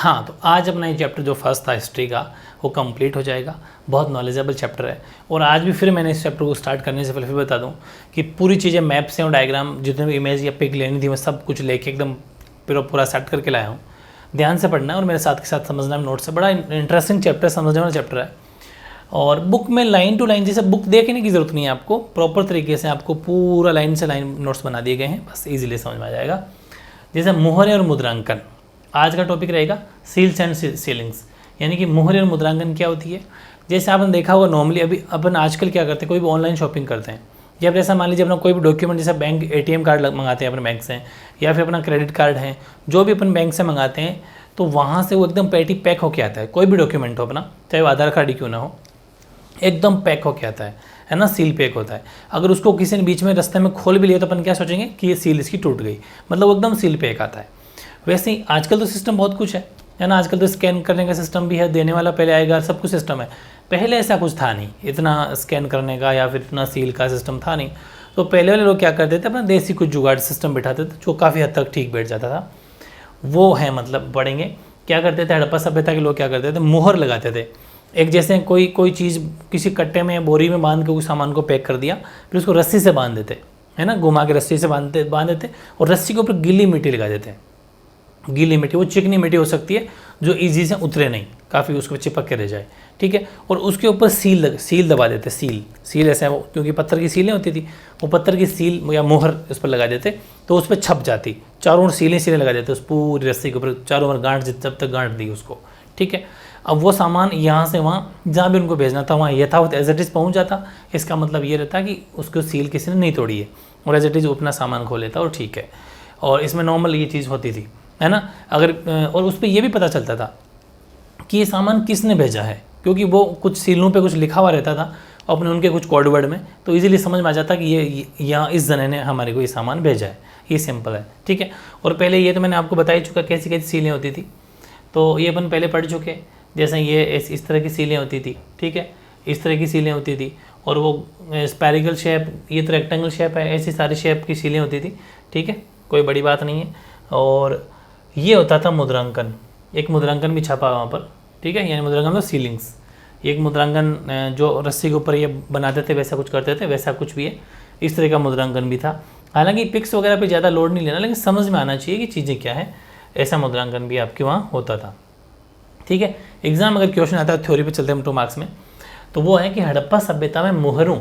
हाँ, तो आज अपना ये चैप्टर जो फर्स्ट था हिस्ट्री का वो कंप्लीट हो जाएगा। बहुत नॉलेजेबल चैप्टर है। और आज भी फिर मैंने इस चैप्टर को स्टार्ट करने से पहले फिर बता दूं कि पूरी चीज़ें मैप से और डायग्राम जितने भी इमेज या पिक लेनी थी मैं सब कुछ लेके एकदम पूरा सेट करके लाया हूँ। ध्यान से पढ़ना है और मेरे साथ के साथ समझना है नोट से। बड़ा इंटरेस्टिंग चैप्टर, समझने वाला चैप्टर है। और बुक में लाइन टू लाइन जैसे बुक देखने की ज़रूरत नहीं है आपको, प्रॉपर तरीके से आपको पूरा लाइन से लाइन नोट्स बना दिए गए हैं, बस इजीली समझ में आ जाएगा। जैसे मोहरे और मुद्रांकन, आज का टॉपिक रहेगा सील्स एंड सीलिंग्स, यानी कि मोहरे और मुद्रांकन क्या होती है। जैसे आपने देखा होगा नॉर्मली अभी अपन आजकल क्या करते हैं, कोई भी ऑनलाइन शॉपिंग करते हैं या फिर ऐसा मान लीजिए अपना कोई भी डॉक्यूमेंट जैसे बैंक ATM कार्ड मंगाते हैं अपने बैंक से, या फिर अपना क्रेडिट कार्ड है, जो भी अपन बैंक से मंगाते हैं तो वहाँ से वो एकदम पैटी पैक होके आता है। कोई भी डॉक्यूमेंट हो अपना, चाहे वो आधार कार्ड ही क्यों ना हो, एकदम पैक होके आता है ना, सील पैक होता है। अगर उसको किसी ने बीच में रास्ते में खोल भी लिया तो अपन क्या सोचेंगे कि ये सील इसकी टूट गई, मतलब वो एकदम सील पैक आता है। वैसे ही आजकल तो सिस्टम बहुत कुछ है ना, आजकल तो स्कैन करने का सिस्टम भी है, देने वाला पहले आएगा, सब कुछ सिस्टम है। पहले ऐसा कुछ था नहीं, इतना स्कैन करने का या फिर इतना सील का सिस्टम था नहीं। तो पहले वाले लोग क्या करते थे, अपना देसी कुछ जुगाड़ सिस्टम बिठाते थे जो काफ़ी हद तक ठीक बैठ जाता था। वो है मतलब पढ़ेंगे क्या करते थे। हड़प्पा सभ्यता के लोग क्या करते थे, मोहर लगाते थे। एक जैसे कोई चीज़ किसी कट्टे में या बोरी में बांध के उस सामान को पैक कर दिया, फिर उसको रस्सी से बांध देते, है ना, घुमा के रस्सी से बांध देते और रस्सी के ऊपर गीली मिट्टी लगा देते हैं। गीली मिट्टी, वो चिकनी मिट्टी हो सकती है जो इजी से उतरे नहीं, काफ़ी उसको चिपक के रह जाए, ठीक है। और उसके ऊपर सील दबा देते, सील ऐसा है वो, क्योंकि पत्थर की सीलें होती थी, वो पत्थर की सील या मोहर उस पर लगा देते तो उस पर छप जाती। चारों ओर सीलें लगा देते उस पूरी रस्सी के ऊपर, चारों ओर गांठ, जब तक गांठ दी उसको, ठीक है। अब वो सामान यहाँ से वहाँ जहाँ भी उनको भेजना था वहाँ यथावत एज इट इज़ पहुँच जाता। इसका मतलब ये रहता कि उसको सील किसी ने नहीं तोड़ी है और एज इट इज़ अपना सामान खो लेता और ठीक है। और इसमें नॉर्मल ये चीज़ होती थी, है ना। अगर और उस पर यह भी पता चलता था कि ये सामान किसने भेजा है, क्योंकि वो कुछ सीलों पे कुछ लिखा हुआ रहता था अपने उनके कुछ कोड वर्ड में, तो इजीली समझ में आ जाता कि ये यहाँ इस जने ने हमारे को ये सामान भेजा है। ये सिंपल है, ठीक है। और पहले ये तो मैंने आपको बता ही चुका कैसी कैसी सीलें होती थी, तो ये अपन पहले पढ़ चुके। जैसे ये इस तरह की सीलें होती थी, ठीक है, इस तरह की सीलें होती थी। और वो स्पैरिकल शेप, ये तो रेक्टेंगल शेप है, ऐसी सारी शेप की सीलें होती थी, ठीक है, कोई बड़ी बात नहीं है। और ये होता था मुद्रांकन, एक मुद्रांकन भी छपा वहाँ पर, ठीक है, यानी मुद्रांकन तो सीलिंग्स। एक मुद्रांकन जो रस्सी के ऊपर ये बनाते थे वैसा कुछ करते थे, वैसा कुछ भी है, इस तरह का मुद्रांकन भी था। हालांकि पिक्स वगैरह पे ज़्यादा लोड नहीं लेना, लेकिन समझ में आना चाहिए कि चीज़ें क्या है। ऐसा मुद्रांकन भी आपके वहाँ होता था, ठीक है। एग्जाम अगर क्वेश्चन आता है थ्योरी पे चलते हैं 2 मार्क्स में, तो वो है कि हड़प्पा सभ्यता में मोहरों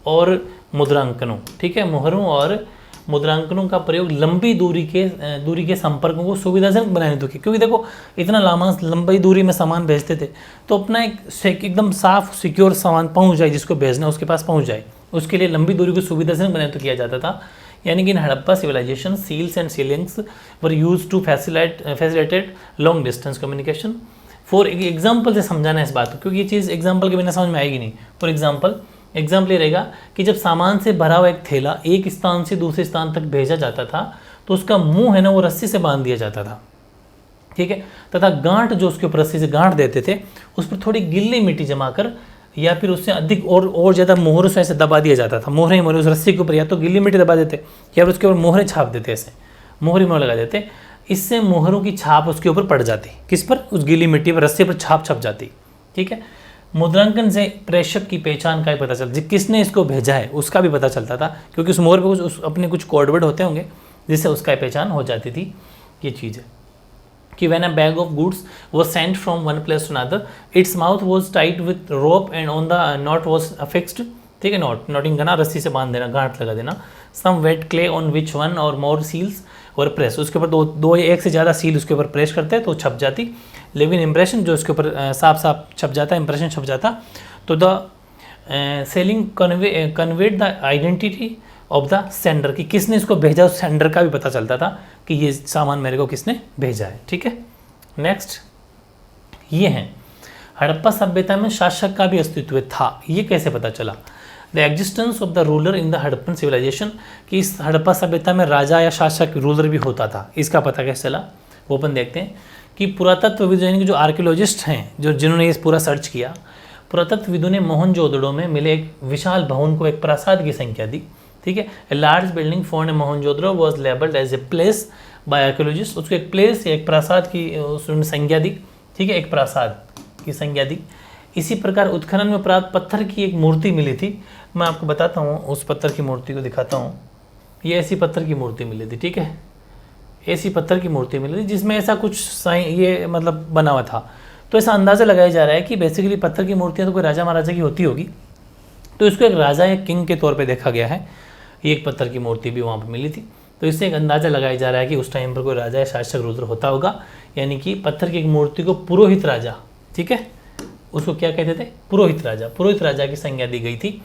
और मुद्रांकनों, ठीक है, मोहरों और मुद्रांकनों का प्रयोग लंबी दूरी के संपर्कों को सुविधाजनक बनाने हेतु, क्योंकि देखो इतना लंबी दूरी में सामान भेजते थे तो अपना एकदम साफ सिक्योर सामान पहुंच जाए, जिसको भेजना उसके पास पहुंच जाए, उसके लिए लंबी दूरी को सुविधाजनक बनाने हेतु किया जाता था। यानी कि in Harappa civilization seals and sealings were use to facilitate long distance communication. For example से समझाना है इस बात को, क्योंकि ये चीज़ एग्जाम्पल के बिना समझ में आएगी नहीं। फॉर एग्जाम्पल ये रहेगा कि जब सामान से भरा हुआ एक थैला एक स्थान से दूसरे स्थान तक भेजा जाता था तो उसका मुंह है ना वो रस्सी से बांध दिया जाता था, ठीक है, तथा गांठ जो उसके ऊपर रस्सी से गांठ देते थे उस पर थोड़ी गिल्ली मिट्टी जमा कर या फिर उससे अधिक और ज़्यादा मोहरों से ऐसे दबा दिया जाता था। मोहरे उस रस्सी के ऊपर या तो गिल्ली मिट्टी दबा देते या फिर उसके ऊपर मोहरे छाप देते, ऐसे मोहर लगा देते। इससे मोहरों की छाप उसके ऊपर पड़ जाती, किस पर, उस गीली मिट्टी पर, रस्सी पर छाप छप जाती, ठीक है। मुद्रांकन से प्रेषक की पहचान का भी पता चलता, किसने इसको भेजा है उसका भी पता चलता था, क्योंकि उस मोहर पे अपने कुछ कोडवर्ड होते होंगे जिससे उसका पहचान हो जाती थी। ये चीज़ है कि when a bag of goods was sent from one place to another its mouth was tight with rope and on the knot was fixed, ठीक है, नॉटिंग करना, रस्सी से बांध देना, गांठ लगा देना। Some wet clay on which one और मोर सील्स और प्रेस, उसके ऊपर दो या एक से ज़्यादा सील उसके ऊपर प्रेस करते हैं तो छप जाती। लिविंग इंप्रेशन, जो उसके ऊपर साफ छप जाता, इंप्रेशन छप जाता। तो the selling conveyed the identity of the sender, कि किसने इसको भेजा, उस सेंडर का भी पता चलता था कि ये सामान मेरे को किसने भेजा है, ठीक है। नेक्स्ट ये है हड़प्पा सभ्यता में शासक का भी अस्तित्व था। ये कैसे पता चला, the existence of the ruler in the Harappan civilization, कि इस हड़प्पा सभ्यता में राजा या शासक रूलर भी होता था, इसका पता कैसे चला वो अपन देखते हैं। कि पुरातत्वविद यानी कि जो आर्कियोलॉजिस्ट हैं जिन्होंने इस पूरा सर्च किया, पुरातत्वविदों ने मोहनजोदड़ो में मिले एक विशाल भवन को एक प्रासाद की संख्या दी, ठीक है। A large building found in Mohenjodaro was labelled as a place by archaeologist, उसको एक प्लेस या एक प्रासाद की उसने संज्ञा दी, ठीक है, एक प्रासाद की संज्ञा दी। इसी प्रकार उत्खनन में प्राप्त पत्थर की एक मूर्ति मिली थी, मैं आपको बताता हूँ, उस पत्थर की मूर्ति को दिखाता हूँ। ये ऐसी पत्थर की मूर्ति मिली थी, ठीक है, ऐसी पत्थर की मूर्ति मिली थी जिसमें ऐसा कुछ ये मतलब बना हुआ था। तो ऐसा अंदाज़ा लगाया जा रहा है कि बेसिकली पत्थर की मूर्तियाँ तो कोई राजा महाराजा की होती होगी, तो इसको एक राजा या किंग के तौर पे देखा गया है। ये एक पत्थर की मूर्ति भी वहाँ पर मिली थी, तो इससे एक अंदाज़ा लगाया जा रहा है कि उस टाइम पर कोई राजा या शासक रुद्र होता होगा, यानी कि पत्थर की एक मूर्ति को पुरोहित राजा, ठीक है, उसको क्या कहते थे, पुरोहित राजा की संज्ञा दी गई थी।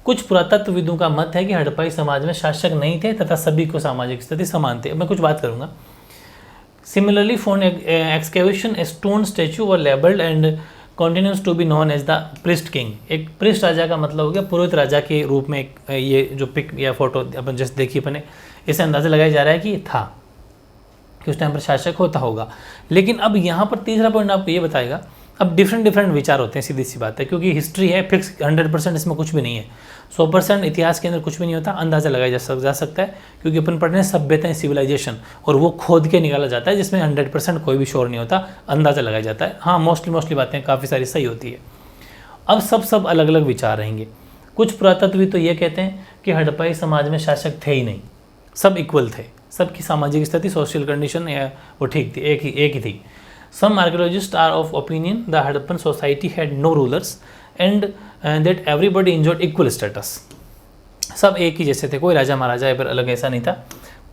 कुछ पुरातत्वविदों का मत है कि हड़प्पाई समाज में शासक नहीं थे तथा सभी को सामाजिक स्थिति समान थे। मैं कुछ बात करूँगा। Similarly for excavation a stone statue were labelled and continues to be known as the priest king. एक प्रिस्ट राजा का मतलब हो गया पुरोहित राजा के रूप में। एक ये जो पिक या फोटो अपन जैसे देखी अपने, इससे अंदाज़ा लगाया जा रहा है कि ये था, कि उस टाइम पर शासक होता होगा। लेकिन अब यहाँ पर तीसरा पॉइंट आपको ये बताएगा, अब डिफरेंट विचार होते हैं, सीधी सी बात है, क्योंकि हिस्ट्री है फिक्स 100% इसमें कुछ भी नहीं है, 100% इतिहास के अंदर कुछ भी नहीं होता, अंदाज़ा लगाया जा सकता है, क्योंकि अपन पढ़ रहे हैं सभ्यता सिविलाइजेशन, और वो खोद के निकाला जाता है, जिसमें 100% कोई भी श्योर नहीं होता, अंदाज़ा लगाया जाता है। हाँ, मोस्टली बातें काफ़ी सारी सही होती है। अब सब अलग अलग विचार रहेंगे। कुछ पुरातत्वविद तो ये कहते हैं कि हड़प्पाई समाज में शासक थे ही नहीं, सब इक्वल थे, सबकी सामाजिक स्थिति, सोशल कंडीशन या वो ठीक थी, एक ही थी। Some archaeologists are of opinion the Harappan society had no rulers and that everybody enjoyed equal status. सब एक ही जैसे थे, कोई राजा महाराजा या फिर अलग ऐसा नहीं था।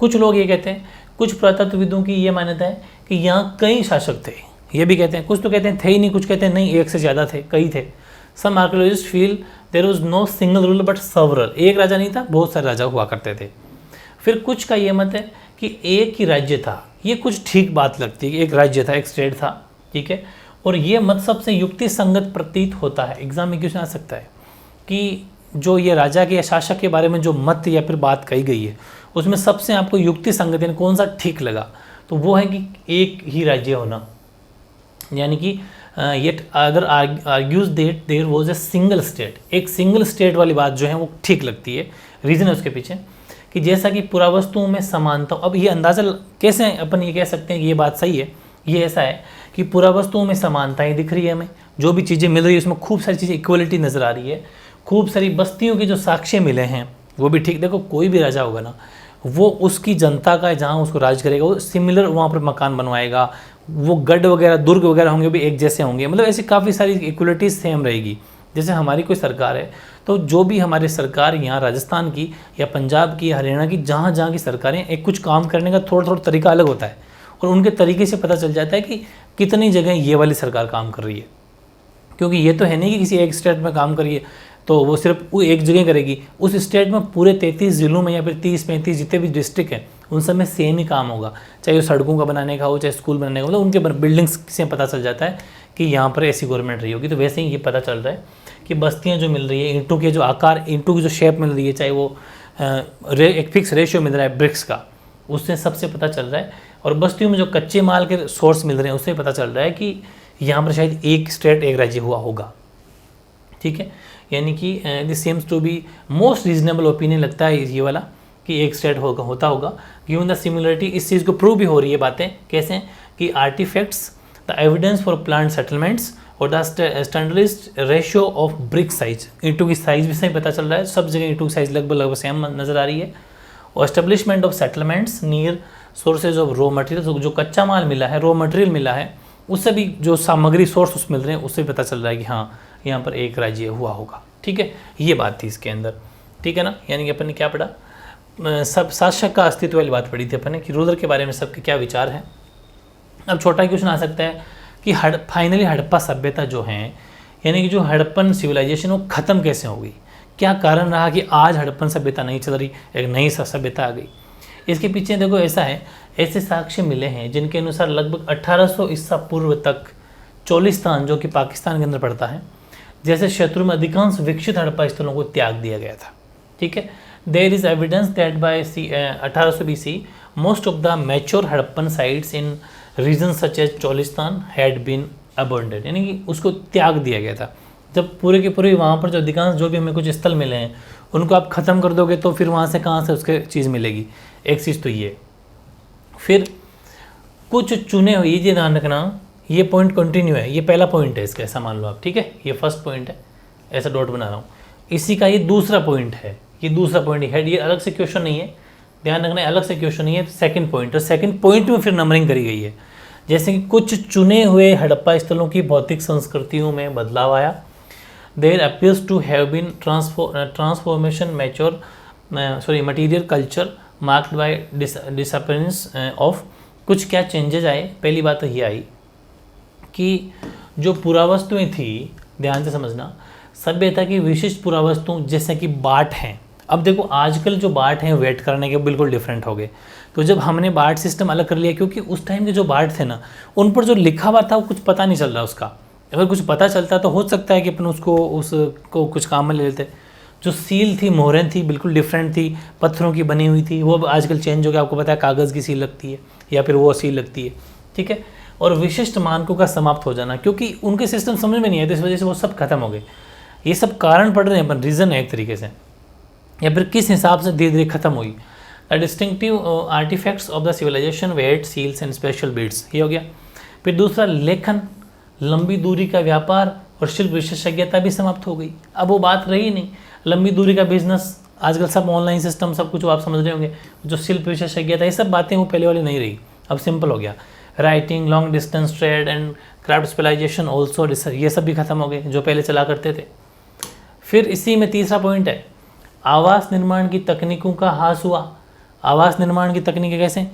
कुछ लोग ये कहते हैं, कुछ पुरातत्वविदों की ये मान्यता है कि यहाँ कई शासक थे, ये भी कहते हैं। कुछ तो कहते हैं थे ही नहीं, कुछ कहते हैं नहीं, एक से ज़्यादा थे, कई थे। Some archaeologists feel there was no single ruler but several, एक राजा नहीं था, बहुत सारे राजा हुआ करते थे। फिर कुछ का ये मत है कि एक ही राज्य था, ये कुछ ठीक बात लगती है कि एक राज्य था, एक स्टेट था, ठीक है, और ये मत सबसे युक्ति संगत प्रतीत होता है। एग्जाम में क्वेश्चन आ सकता है कि जो ये राजा के या शासक के बारे में जो मत या फिर बात कही गई है, उसमें सबसे आपको युक्ति संगत यानी कौन सा ठीक लगा, तो वो है कि एक ही राज्य होना, यानी कि yet other argues that there was a single state, एक सिंगल स्टेट वाली बात जो है वो ठीक लगती है। रीज़न है उसके पीछे कि जैसा कि पुरावस्तुओं में समानता। अब ये अंदाज़ा कैसे अपन ये कह सकते हैं कि ये बात सही है, ये ऐसा है कि पुरावस्तुओं में समानताएं दिख रही है, हमें जो भी चीज़ें मिल रही है उसमें खूब सारी चीज़ें इक्वलिटी नज़र आ रही है, खूब सारी बस्तियों के जो साक्ष्य मिले हैं वो भी ठीक। देखो कोई भी राजा होगा ना, वो उसकी जनता का जहाँ उसको राज करेगा वो सिमिलर वहाँ पर मकान बनवाएगा, वो गढ़ वगैरह दुर्ग वगैरह होंगे भी एक जैसे होंगे, मतलब ऐसी काफ़ी सारी इक्वलिटीज सेम रहेगी। जैसे हमारी कोई सरकार है तो जो भी हमारी सरकार यहाँ राजस्थान की या पंजाब की या हरियाणा की जहाँ की सरकारें, एक कुछ काम करने का थोड़ा तरीका अलग होता है, और उनके तरीके से पता चल जाता है कि कितनी जगह ये वाली सरकार काम कर रही है। क्योंकि ये तो है नहीं कि किसी एक स्टेट में काम करिए तो वो सिर्फ वो एक जगह करेगी, उस स्टेट में पूरे 33 ज़िलों में या फिर 30-35 जितने भी डिस्ट्रिक्ट हैं उन सब में सेम ही काम होगा, चाहे वो सड़कों का बनाने का हो, चाहे स्कूल बनाने का हो, मतलब उनके बिल्डिंग्स से पता चल जाता है कि यहाँ पर ऐसी गवर्नमेंट रही होगी। तो वैसे ही ये पता चल रहा है कि बस्तियाँ जो मिल रही है, ईंटों के जो आकार, ईंटों की जो शेप मिल रही है, चाहे वो एक फिक्स रेशियो मिल रहा है ब्रिक्स का, उससे सबसे पता चल रहा है। और बस्तियों में जो कच्चे माल के सोर्स मिल रहे हैं उससे पता चल रहा है कि यहाँ पर शायद एक स्टेट एक राज्य हुआ होगा, ठीक है। यानी कि this seems to be most reasonable opinion लगता है ये वाला कि एक स्टेट होता होगा। गिवन द सिमिलरिटी, इस चीज़ को प्रूव भी हो रही है बातें कैसे कि artifacts, the evidence for plant settlements और the standardised ratio of brick size, ईंटों की साइज भी सही पता चल रहा है, सब जगह ईंटों की साइज लगभग सेम नज़र आ रही है। और establishment of settlements near sources of raw material, जो कच्चा माल मिला है, रॉ मटेरियल मिला है, उससे भी जो सामग्री सोर्स उस मिल रहे हैं उससे भी पता चल रहा है कि हाँ यहाँ पर एक राज्य हुआ होगा, ठीक है। ये बात थी इसके अंदर, ठीक है ना। यानी कि अपन ने क्या पढ़ा, सब शासक का अस्तित्व वाली बात पढ़ी थी अपन ने कि रुद्र के बारे में सबके क्या विचार हैं। अब छोटा क्वेश्चन आ सकता है कि फाइनली हड़प्पा सभ्यता जो है, यानी कि जो हड़प्पन सिविलाइजेशन वो ख़त्म कैसे हो गई, क्या कारण रहा कि आज हड़प्पन सभ्यता नहीं चल रही, एक नई सभ्यता आ गई। इसके पीछे देखो ऐसा है, ऐसे साक्ष्य मिले हैं जिनके अनुसार लगभग 1800 ईसा पूर्व तक चोलिस्तान जो कि पाकिस्तान के अंदर पड़ता है जैसे क्षेत्रों में अधिकांश विकसित हड़प्पा स्थलों को त्याग दिया गया था, ठीक है। There is evidence that by 1800 BC most of the mature Harappan sites in region such as Cholistan had been abandoned, यानी कि उसको त्याग दिया गया था। जब पूरे के पूरे वहाँ पर जो अधिकांश जो भी हमें कुछ स्थल मिले हैं उनको आप ख़त्म कर दोगे तो फिर वहाँ से कहाँ से उसके चीज़ मिलेगी। एक चीज़ तो ये, फिर कुछ चुने हुए, ये ध्यान रखना, ये पॉइंट कंटिन्यू है, ये पहला पॉइंट है इसका, ऐसा मान लो आप, ठीक है, ये फर्स्ट पॉइंट है, ऐसा डॉट बना रहा हूँ, इसी का ये दूसरा पॉइंट है, ये दूसरा पॉइंट है, ये अलग से क्वेश्चन नहीं है, ध्यान रखना, अलग से क्वेश्चन नहीं है, सेकंड पॉइंट, और सेकंड पॉइंट में फिर नंबरिंग करी गई है। जैसे कि कुछ चुने हुए हड़प्पा स्थलों की भौतिक संस्कृतियों में बदलाव आया। There appears to have been transformation material culture marked by disappearance of. कुछ क्या चेंजेज आए, पहली बात तो ये आई कि जो पुरावस्तुएं थी, ध्यान से समझना, सभ्यता की विशिष्ट पुरावस्तु जैसे कि बाट हैं। अब देखो आजकल जो बाट हैं वेट करने के बिल्कुल डिफरेंट हो गए। तो जब हमने बाट सिस्टम अलग कर लिया, क्योंकि उस टाइम के जो बाट थे ना, उन पर जो लिखा हुआ था वो कुछ पता नहीं चल रहा उसका। अगर कुछ पता चलता तो हो सकता है कि अपन उसको कुछ काम में ले लेते। जो सील थी, मोहरें थी, बिल्कुल डिफरेंट थी, पत्थरों की बनी हुई थी, वो आजकल चेंज हो गया। आपको पता है कागज़ की सील लगती है या फिर वो सील लगती है, ठीक है। और विशिष्ट मानकों का समाप्त हो जाना, क्योंकि उनके सिस्टम समझ में नहीं आए, तो इस वजह से वो सब खत्म हो गए। ये सब कारण पड़ रहे हैं, अपन रीज़न है एक तरीके से, या फिर किस हिसाब से धीरे धीरे खत्म हुई। The distinctive artifacts of the civilization weight seals and special beads, ये हो गया। फिर दूसरा, लेखन, लंबी दूरी का व्यापार और शिल्प विशेषज्ञता भी समाप्त हो गई। अब वो बात रही नहीं, लंबी दूरी का बिजनेस, आजकल सब ऑनलाइन सिस्टम, सब कुछ आप समझ रहे होंगे। जो शिल्प विशेषज्ञता, ये सब बातें वो पहले वाली नहीं रही, अब सिंपल हो गया। Writing, long distance trade and craft specialization also, ये सब भी खत्म हो गए जो पहले चला करते थे। फिर इसी में तीसरा पॉइंट है, आवास निर्माण की तकनीकों का ह्रास हुआ। आवास निर्माण की तकनीकें कैसे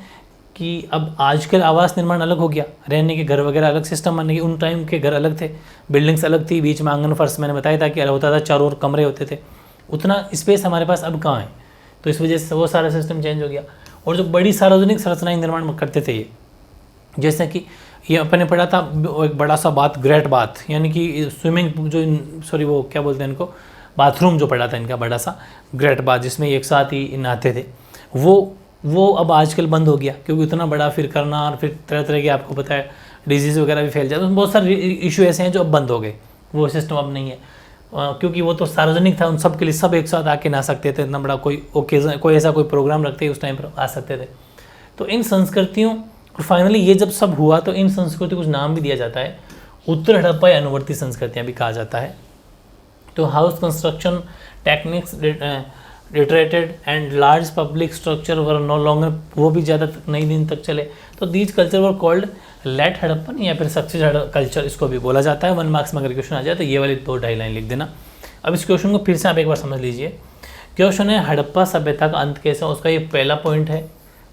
कि अब आजकल आवास निर्माण अलग हो गया, रहने के घर वगैरह अलग सिस्टम बनने के। उन टाइम के घर अलग थे, बिल्डिंग्स अलग थी, बीच में आंगन फर्श मैंने बताया था कि अलग होता था, चारों ओर कमरे होते थे। उतना स्पेस हमारे पास अब कहाँ है, तो इस वजह से वो सारा सिस्टम चेंज हो गया। और जो बड़ी सार्वजनिक संरचनाएं निर्माण करते थे, ये जैसे कि ये अपने पढ़ा था एक बड़ा सा बाथ, ग्रेट बाथ, यानी कि स्विमिंग वो क्या बोलते हैं इनको, बाथरूम जो पड़ा था इनका बड़ा सा ग्रेट बाथ, जिसमें एक साथ ही नहाते थे, वो अब आजकल बंद हो गया, क्योंकि इतना बड़ा फिर करना, और फिर तरह तरह के आपको पता है डिजीज़ वगैरह भी फैल जाते, तो बहुत सारे इशू ऐसे हैं जो अब बंद हो गए, वो सिस्टम अब नहीं है। क्योंकि वो तो सार्वजनिक था, उन सब के लिए सब एक साथ आके नहा सकते थे, इतना बड़ा कोई ओकेजन, कोई ऐसा कोई प्रोग्राम रखते उस टाइम पर आ सकते थे। तो इन संस्कृतियों, और फाइनली ये जब सब हुआ तो इन संस्कृति को कुछ नाम भी दिया जाता है, उत्तर हड़प्पा या अनुवर्ती संस्कृतियाँ भी कहा जाता है। तो house construction techniques deteriorated and large public structure were no longer, वो भी ज़्यादा नई दिन तक चले। तो these culture were called late Harappan या फिर सक्सेस कल्चर, इसको भी बोला जाता है। 1 मार्क्स में अगर क्वेश्चन आ जाए तो ये वाली 2-2.5 लाइन लिख देना। अब इस क्वेश्चन को फिर से आप एक बार समझ लीजिए। क्वेश्चन है हड़प्पा सभ्यता का अंत कैसे, उसका ये पहला पॉइंट है,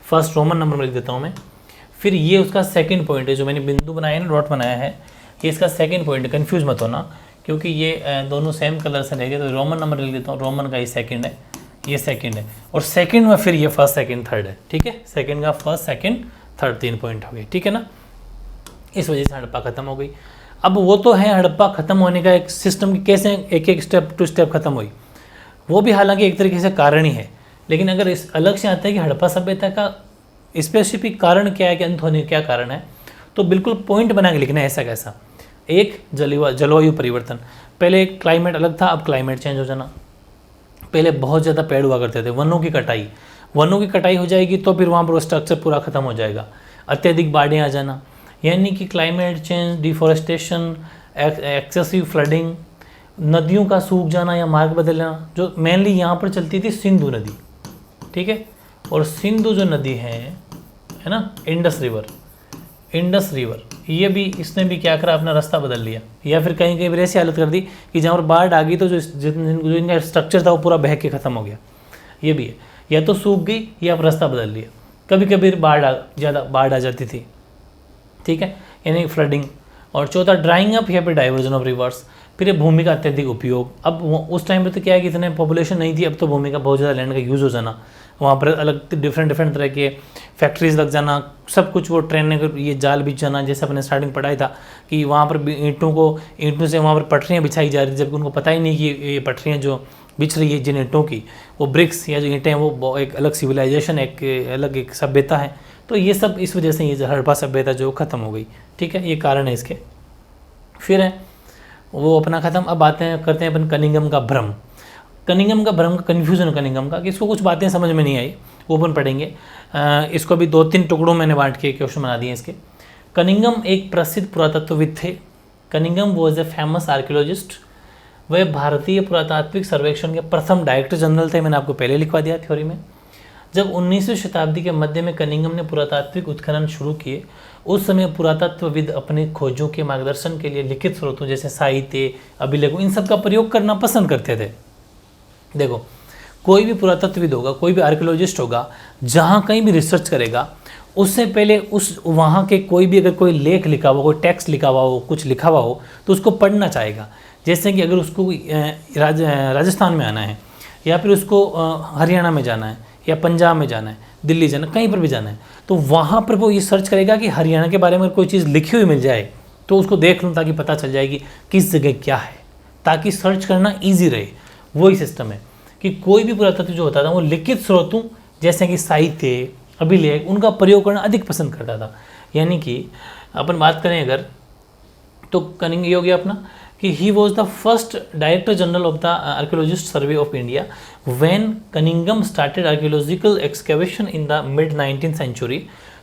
फर्स्ट रोमन नंबर में लिख देता हूँ मैं। फिर ये उसका सेकंड पॉइंट है, जो मैंने बिंदु बनाया है ना, डॉट बनाया है, ये इसका सेकंड पॉइंट है। कंफ्यूज मत होना, क्योंकि ये दोनों सेम कलर से रहेंगे, तो रोमन नंबर लिख देता हूँ, रोमन का ये सेकंड है, ये सेकंड है, और सेकंड में फिर ये फर्स्ट सेकंड थर्ड है, ठीक है। सेकंड का फर्स्ट सेकंड थर्ड 3 पॉइंट हो गए, ठीक है ना। इस वजह से हड़प्पा खत्म हो गई। अब वो तो है हड़प्पा खत्म होने का एक सिस्टम की कैसे एक एक स्टेप टू स्टेप खत्म हुई, वो भी हालांकि एक तरीके से कारण ही है। लेकिन अगर इस अलग से आता है कि हड़प्पा सभ्यता का स्पेसिफिक कारण क्या है, कि अंत होने का क्या कारण है, तो बिल्कुल पॉइंट बना के लिखना है ऐसा कैसा। एक, जलवायु परिवर्तन, पहले क्लाइमेट अलग था, अब क्लाइमेट चेंज हो जाना। पहले बहुत ज़्यादा पेड़ हुआ करते थे, वनों की कटाई हो जाएगी तो फिर वहाँ पर वो स्ट्रक्चर पूरा खत्म हो जाएगा। अत्यधिक बाढ़ें आ जाना, यानी कि climate change, deforestation, excessive flooding, नदियों का सूख जाना या मार्ग बदलना। जो मेनली यहाँ पर चलती थी सिंधु नदी, ठीक है, और सिंधु जो नदी है ना, इंडस रिवर, ये भी, इसने भी क्या करा, अपना रास्ता बदल लिया, या फिर कहीं कहीं ऐसी हालत कर दी कि जहाँ पर बाढ़ आ गई तो जो इनका स्ट्रक्चर था वो पूरा बह के ख़त्म हो गया। ये भी है, या तो सूख गई या आप रास्ता बदल लिया। कभी कभी ज़्यादा बाढ़ आ जाती थी, ठीक है, यानी फ्लडिंग। और चौथा, ड्राइंग अप या फिर डाइवर्जन ऑफ रिवर्स। फिर भूमि का अत्यधिक उपयोग। अब उस टाइम पे तो क्या है कि इतने पॉपुलेशन नहीं थी, अब तो भूमि का बहुत ज़्यादा लैंड का यूज़ हो जाना, वहाँ पर अलग डिफरेंट तरह के फैक्ट्रीज लग जाना, सब कुछ, वो ट्रेन को ये जाल बिछ जाना, जैसे अपने स्टार्टिंग पढ़ाया था कि वहाँ पर ईंटों से वहाँ पर पटरियाँ बिछाई जा रही थी, जबकि उनको पता ही नहीं कि ये पटरियाँ जो बिछ रही है जिन ईंटों की, वो ब्रिक्स या जो ईंटें हैं वो एक अलग सिविलाइजेशन, एक अलग एक सभ्यता है। तो ये सब इस वजह से ये हड़प्पा सभ्यता जो ख़त्म हो गई, ठीक है, ये कारण है इसके। फिर है वो अपना ख़त्म। अब बातें करते हैं अपन कनिंघम का भ्रम का कन्फ्यूजन कनिंघम का, कि इसको कुछ बातें समझ में नहीं आई, वो अपन पढ़ेंगे। इसको भी 2-3 टुकड़ों मैंने बांट के क्वेश्चन बना दिए इसके। कनिंघम एक प्रसिद्ध पुरातत्वविद थे। Cunningham was a famous archaeologist. वह भारतीय पुरातात्विक सर्वेक्षण के प्रथम डायरेक्टर जनरल थे, मैंने आपको पहले लिखवा दिया थ्योरी में। जब 19वीं शताब्दी के मध्य में कनिंघम ने पुरातात्विक उत्खनन शुरू किए, उस समय पुरातत्वविद अपने खोजों के मार्गदर्शन के लिए लिखित स्रोतों जैसे साहित्य, अभिलेखों, इन सब का प्रयोग करना पसंद करते थे। देखो, कोई भी पुरातत्वविद होगा, कोई भी आर्कियोलॉजिस्ट होगा, जहाँ कहीं भी रिसर्च करेगा, उससे पहले उस वहाँ के कोई भी अगर कोई लेख लिखा हुआ, कोई टेक्स्ट लिखा हुआ हो, कुछ लिखा हुआ हो, तो उसको पढ़ना चाहेगा। जैसे कि अगर उसको राजस्थान में आना है, या फिर उसको हरियाणा में जाना है, या पंजाब में जाना है, दिल्ली जाना, कहीं पर भी जाना है, तो वहाँ पर वो ये सर्च करेगा कि हरियाणा के बारे में कोई चीज़ लिखी हुई मिल जाए तो उसको देख लूँ, ताकि पता चल जाए कि किस जगह क्या है, ताकि सर्च करना ईजी रहे। वही सिस्टम है कि कोई भी पुरातत्व जो होता था वो लिखित स्रोतों जैसे कि साहित्य, अभिलेख, उनका प्रयोग करना अधिक पसंद करता था। यानी कि अपन बात करें अगर, तो कनिंघम ये हो गया अपना कि he was the first director general of the archaeologist survey of India when Cunningham started archaeological excavation in the mid 19th century.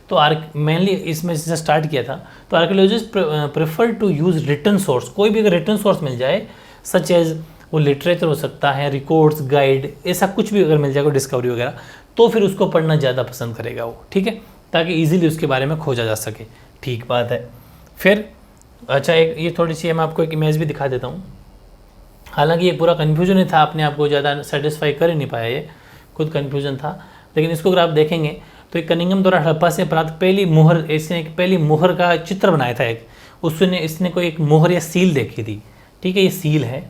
तो मेनली इसमें से स्टार्ट किया था। तो archaeologist prefer to use written source. कोई भी अगर रिटन सोर्स मिल जाए, सच एज वो लिटरेचर हो सकता है, रिकॉर्ड्स, गाइड, ऐसा कुछ भी अगर मिल जाएगा, डिस्कवरी वगैरह, तो फिर उसको पढ़ना ज़्यादा पसंद करेगा वो, ठीक है, ताकि इजीली उसके बारे में खोजा जा सके। ठीक बात है। फिर अच्छा, एक ये थोड़ी सी मैं आपको एक इमेज भी दिखा देता हूँ। हालांकि ये पूरा कन्फ्यूजन ही था, अपने आप को ज़्यादा सेटिस्फाई कर ही नहीं पाया, ये खुद कन्फ्यूजन था, लेकिन इसको अगर आप देखेंगे तो एक कनिंघम द्वारा हड़प्पा से प्राप्त पहली मुहर, इसने एक पहली मुहर का चित्र बनाया था एक, उसने इसने कोई एक मुहर या सील देखी थी, ठीक है, ये सील है,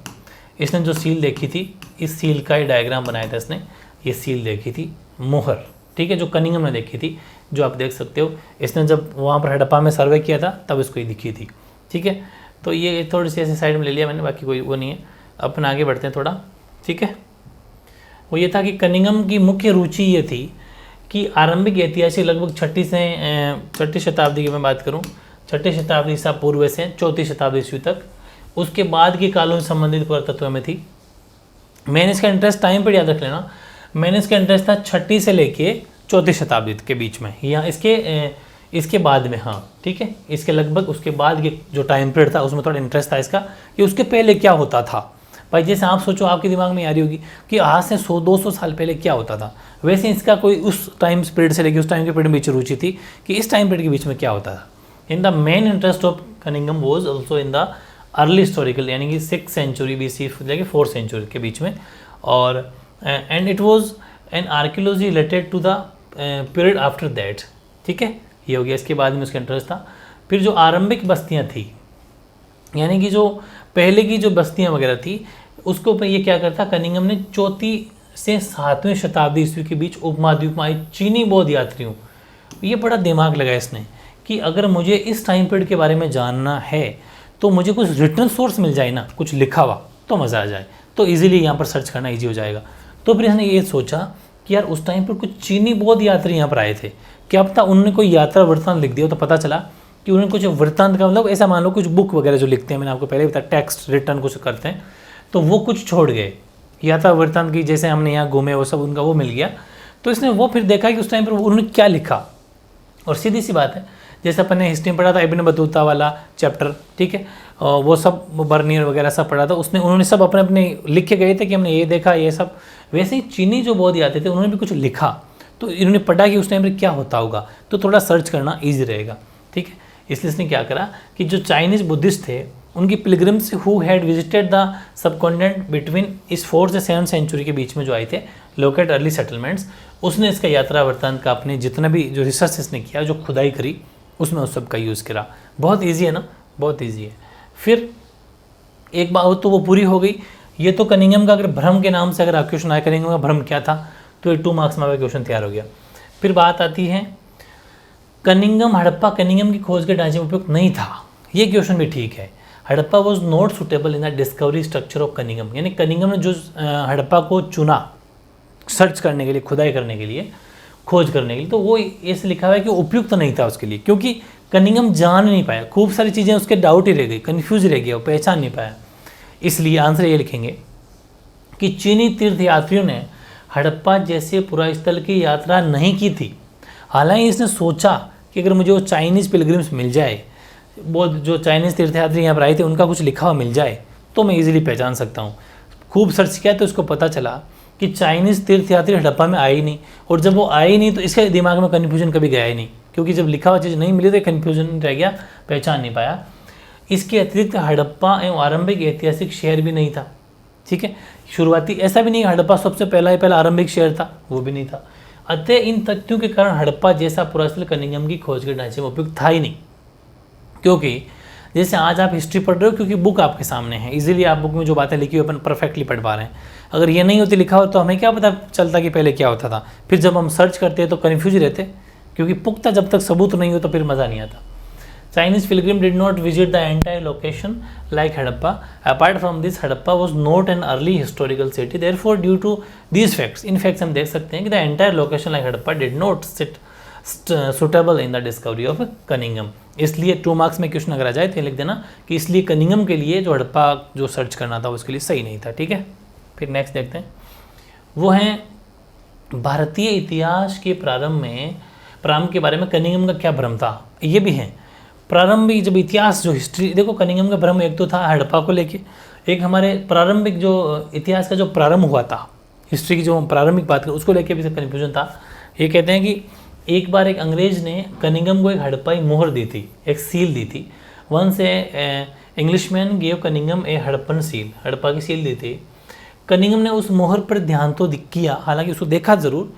इसने जो सील देखी थी, इस सील का ही डायग्राम बनाया था इसने, ये सील देखी थी, मुहर, ठीक है, जो कनिंघम ने देखी थी, जो आप देख सकते हो, इसने जब वहाँ पर हड़प्पा में सर्वे किया था तब इसको ये दिखी थी, ठीक है। तो ये थोड़ी सी ऐसे साइड में ले लिया मैंने, बाकी कोई वो नहीं है। अपन आगे बढ़ते हैं थोड़ा, ठीक है। वो ये था कि कनिंघम की मुख्य रुचि ये थी कि आरंभिक ऐतिहासिक लगभग 6ठी शताब्दी की मैं बात करूँ, 6ठी शताब्दी ईसा पूर्व से 4ठी शताब्दी ईस्वी तक, उसके बाद के कालों से संबंधित पुरातत्व में थी। मैंने इसका इंटरेस्ट टाइम पर याद रख लेना, मैंने इसका इंटरेस्ट था 6ठी से लेके 4ठी शताब्दी के बीच में, या इसके बाद में, हाँ ठीक है, इसके लगभग उसके बाद के जो टाइम पीरियड था उसमें थोड़ा इंटरेस्ट था इसका, कि उसके पहले क्या होता था। भाई जैसे आप सोचो, आपके दिमाग में आ रही होगी कि आज से 100-200 साल पहले क्या होता था, वैसे इसका कोई उस टाइम पीरियड से लेकर उस टाइम के पीरियड में बीच रुचि थी कि इस टाइम पीरियड के बीच में क्या होता था। In the main interest of Cunningham was also in the early historical, यानी कि 6th सेंचुरी BC लेके 4th सेंचुरी के बीच में, और and it was an archaeology related to the period after that, ठीक है, ये हो गया। इसके बाद में उसका इंटरेस्ट था। फिर जो आरंभिक बस्तियां थी, यानी कि जो पहले की जो बस्तियां वगैरह थी, उसके ऊपर ये क्या करता, कनिंघम ने 4वीं से 7वीं शताब्दी ईस्वी के बीच उपमहाद्वीप में आए चीनी बौद्ध यात्रियों, ये बड़ा दिमाग लगाया इसने कि अगर मुझे इस टाइम पीरियड के बारे में जानना है तो मुझे कुछ रिटर्न सोर्स मिल जाए ना, कुछ लिखा हुआ, तो मज़ा आ जाए, तो इजीली यहाँ पर सर्च करना इजी हो जाएगा। तो फिर इसने ये सोचा कि यार उस टाइम पर कुछ चीनी बौद्ध यात्री यहाँ पर आए थे, क्या पता उन्होंने कोई यात्रा वृत्तांत लिख दिया, तो पता चला कि उन्होंने कुछ वृत्तांत का मतलब ऐसा मान लो कुछ बुक वगैरह जो लिखते हैं, मैंने आपको पहले बताया टेक्स्ट रिटर्न कुछ करते हैं, तो वो कुछ छोड़ गए यात्रा वृत्तांत की, जैसे हमने यहाँ घूमे वो सब उनका वो मिल गया। तो इसने वो फिर देखा कि उस टाइम पर उन्होंने क्या लिखा, और सीधी सी बात है, जैसे अपन ने हिस्ट्री में पढ़ा था इब्न बतूता वाला चैप्टर, ठीक है, वो सब बर्नियर वगैरह सब पढ़ा था, उन्होंने सब अपने अपने लिख के गए थे कि हमने ये देखा ये सब। वैसे ही चीनी जो बौद्ध आते थे उन्होंने भी कुछ लिखा, तो इन्होंने पढ़ा कि उस टाइम पर क्या होता होगा, तो थोड़ा सर्च करना ईजी रहेगा, ठीक है। इसलिए इसने क्या करा कि जो चाइनीज़ बुद्धिस्ट थे उनकी pilgrims who had visited the subcontinent between इस 4th से 7th सेंचुरी के बीच में जो आए थे, लोकेट अर्ली सेटलमेंट्स, उसने इसका यात्रा वृत्तांत का अपने जितना भी जो रिसर्च इसने किया, जो खुदाई करी, उसमें उस सब का यूज़ करा। बहुत ईजी है ना, बहुत ईजी है। फिर एक बात तो वो पूरी हो गई। ये तो कनिंघम का अगर भ्रम के नाम से अगर आप क्वेश्चन आया, कनिंघम का भ्रम क्या था, तो ये 2 मार्क्स में क्वेश्चन तैयार हो गया। फिर बात आती है कनिंघम हड़प्पा कनिंघम की खोज के ढांचे में उपयुक्त नहीं था, ये क्वेश्चन भी ठीक है। Harappa was not suitable in the discovery structure of Cunningham, यानी कनिंघम ने जो हड़प्पा को चुना सर्च करने के लिए, खुदाई करने के लिए, खोज करने के लिए, तो वो ऐसे लिखा हुआ है कि उपयुक्त नहीं था उसके लिए, क्योंकि कनिंघम जान नहीं पाया, खूब सारी चीज़ें उसके डाउट ही रह गई, कन्फ्यूज रह गया, वो पहचान नहीं पाया। इसलिए आंसर ये लिखेंगे कि चीनी तीर्थयात्रियों ने हड़प्पा जैसे पुरास्थल की यात्रा नहीं की थी। हालांकि इसने सोचा कि अगर मुझे वो चाइनीज़ पिलग्रिम्स मिल जाए, वो जो चाइनीज़ तीर्थयात्री यहाँ पर आए थे उनका कुछ लिखा हुआ मिल जाए तो मैं इजीली पहचान सकता हूँ। खूब सर्च किया तो उसको पता चला कि चाइनीज़ तीर्थयात्री हड़प्पा में आए ही नहीं, और जब वो आए ही नहीं तो इसके दिमाग में कन्फ्यूजन कभी गया ही नहीं, क्योंकि जब लिखा हुआ चीज़ नहीं मिली तो कन्फ्यूजन रह गया, पहचान नहीं पाया। इसके अतिरिक्त हड़प्पा एवं आरंभिक ऐतिहासिक शहर भी नहीं था। ठीक है, शुरुआती ऐसा भी नहीं हड़प्पा सबसे पहला आरंभिक शहर था, वो भी नहीं था। अतः इन तथ्यों के कारण हड़प्पा जैसा पुरास्थल कनिंघम की खोज के ढांचे में उपयुक्त था ही नहीं। क्योंकि जैसे आज आप हिस्ट्री पढ़ रहे हो क्योंकि बुक आपके सामने है, इजीली आप बुक में जो बातें लिखी हुई अपन परफेक्टली पढ़ पा रहे हैं। अगर ये नहीं होती लिखा हो तो हमें क्या पता चलता कि पहले क्या होता था। फिर जब हम सर्च करते हैं तो कन्फ्यूज रहते, क्योंकि पुख्ता जब तक सबूत नहीं हो तो फिर मज़ा नहीं आता। Chinese pilgrim did not visit the entire location like Harappa. Apart from this, Harappa was not an early historical city. Therefore, due to these facts, in facts हम देख सकते हैं कि the entire location like Harappa did not sit suitable in the discovery of Cunningham. इसलिए 2 marks में question अगर आ जाए तो लिख देना कि इसलिए कनिंघम के लिए जो हड़प्पा जो सर्च करना था उसके लिए सही नहीं था। ठीक है, फिर नेक्स्ट देखते हैं। वो हैं भारतीय इतिहास के प्रारंभ के बारे में कनिंघम का क्या भ्रम था। ये भी हैं प्रारंभिक जब इतिहास जो हिस्ट्री, देखो कनिंघम का भ्रम एक तो था हड़प्पा को लेके, एक हमारे प्रारंभिक जो इतिहास का जो प्रारंभ हुआ था, हिस्ट्री की जो प्रारंभिक बात करें उसको लेके भी कन्फ्यूजन था। ये कहते हैं कि एक बार एक अंग्रेज ने कनिंघम को एक हड़प्पाई मोहर दी थी, एक सील दी थी। Once a Englishman gave Cunningham a Harappan seal, Harappa की सील दी थी। कनिंघम ने उस मोहर पर ध्यान तो किया, हालांकि उसको देखा ज़रूर,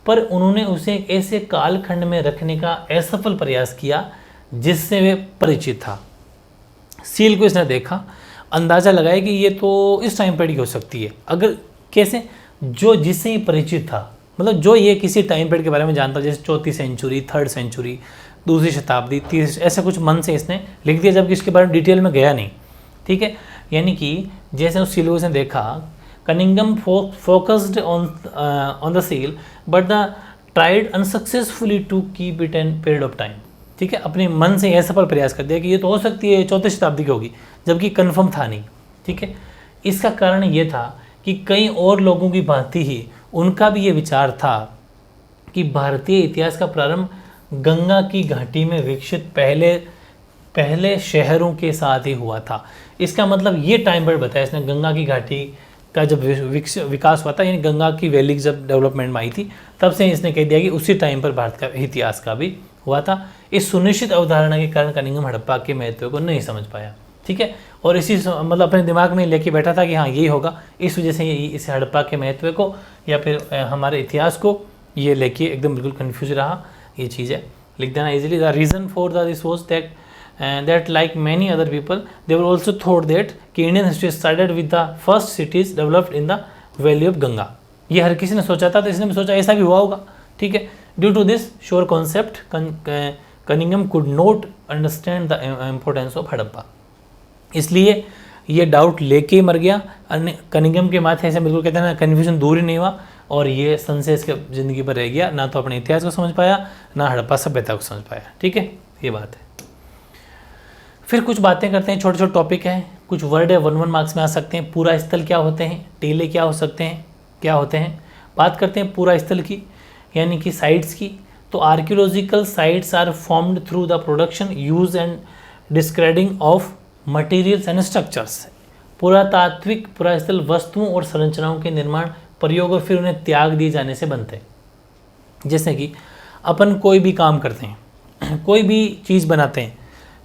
पर उन्होंने उसे एक ऐसे कालखंड में रखने का असफल प्रयास किया जिससे वे परिचित था। सील को इसने देखा, अंदाज़ा लगाया कि ये तो इस टाइम पीरियड की हो सकती है। अगर कैसे, जो जिससे ही परिचित था, मतलब जो ये किसी टाइम पीरियड के बारे में जानता, जैसे 4वीं सेंचुरी, 3rd सेंचुरी, 2वीं शताब्दी, 30, ऐसा कुछ मन से इसने लिख दिया, जबकि इसके बारे में डिटेल में गया नहीं। ठीक है, यानी कि जैसे उस सील को इसने देखा, Cunningham focused on the seal but the tried unsuccessfully to keep it an period of time. ठीक है, अपने मन से ऐसा पर प्रयास कर दिया कि ये तो हो सकती है 4वीं शताब्दी की होगी, जबकि कन्फर्म था नहीं। ठीक है, इसका कारण ये था कि कई और लोगों की भांति ही उनका भी ये विचार था कि भारतीय इतिहास का प्रारंभ गंगा की घाटी में विकसित पहले शहरों के साथ ही हुआ था। इसका मतलब ये टाइम पर बताया इसने, गंगा की घाटी का जब विकास हुआ था, यानी गंगा की वैली जब डेवलपमेंट में आई थी, तब से इसने कह दिया कि उसी टाइम पर भारत का इतिहास का भी हुआ था। इस सुनिश्चित अवधारणा के कारण कनिंघम हड़प्पा के महत्व को नहीं समझ पाया। ठीक है, और इसी मतलब अपने दिमाग में लेके बैठा था कि हाँ यही होगा, इस वजह से इस हड़प्पा के महत्व को या फिर हमारे इतिहास को ये लेके एकदम बिल्कुल कन्फ्यूज रहा। ये चीज़ है, लिख देना easily. The reason for this was that like many other people they were also thought that कि Indian history started with the first cities developed in the valley of Ganga. ये हर किसी ने सोचा था, तो इसने भी सोचा ऐसा भी हुआ होगा। ठीक है, due to this sure concept Cunningham could not understand the importance of Harappa. इसलिए ये डाउट लेके मर गया, कनिंघम के माथे से बिल्कुल कहते हैं ना, कन्फ्यूजन दूर ही नहीं हुआ, और ये संशय इसके ज़िंदगी पर रह गया, ना तो अपने इतिहास को समझ पाया, ना हड़प्पा सभ्यता को समझ पाया। ठीक है, ये बात है। फिर कुछ बातें करते हैं, छोटे छोटे टॉपिक हैं, कुछ वर्ड है 1 मार्क्स में आ सकते हैं। पूरा स्थल क्या होते हैं, टीले क्या हो सकते हैं, क्या होते हैं। बात करते हैं पूरा स्थल की, यानी कि साइट्स की। तो archaeological sites are formed through the production, use and discarding of materials and structures. पुरातात्विक पुरास्थल वस्तुओं और संरचनाओं के निर्माण, प्रयोग और फिर उन्हें त्याग दिए जाने से बनते हैं। जैसे कि अपन कोई भी काम करते हैं, कोई भी चीज़ बनाते हैं,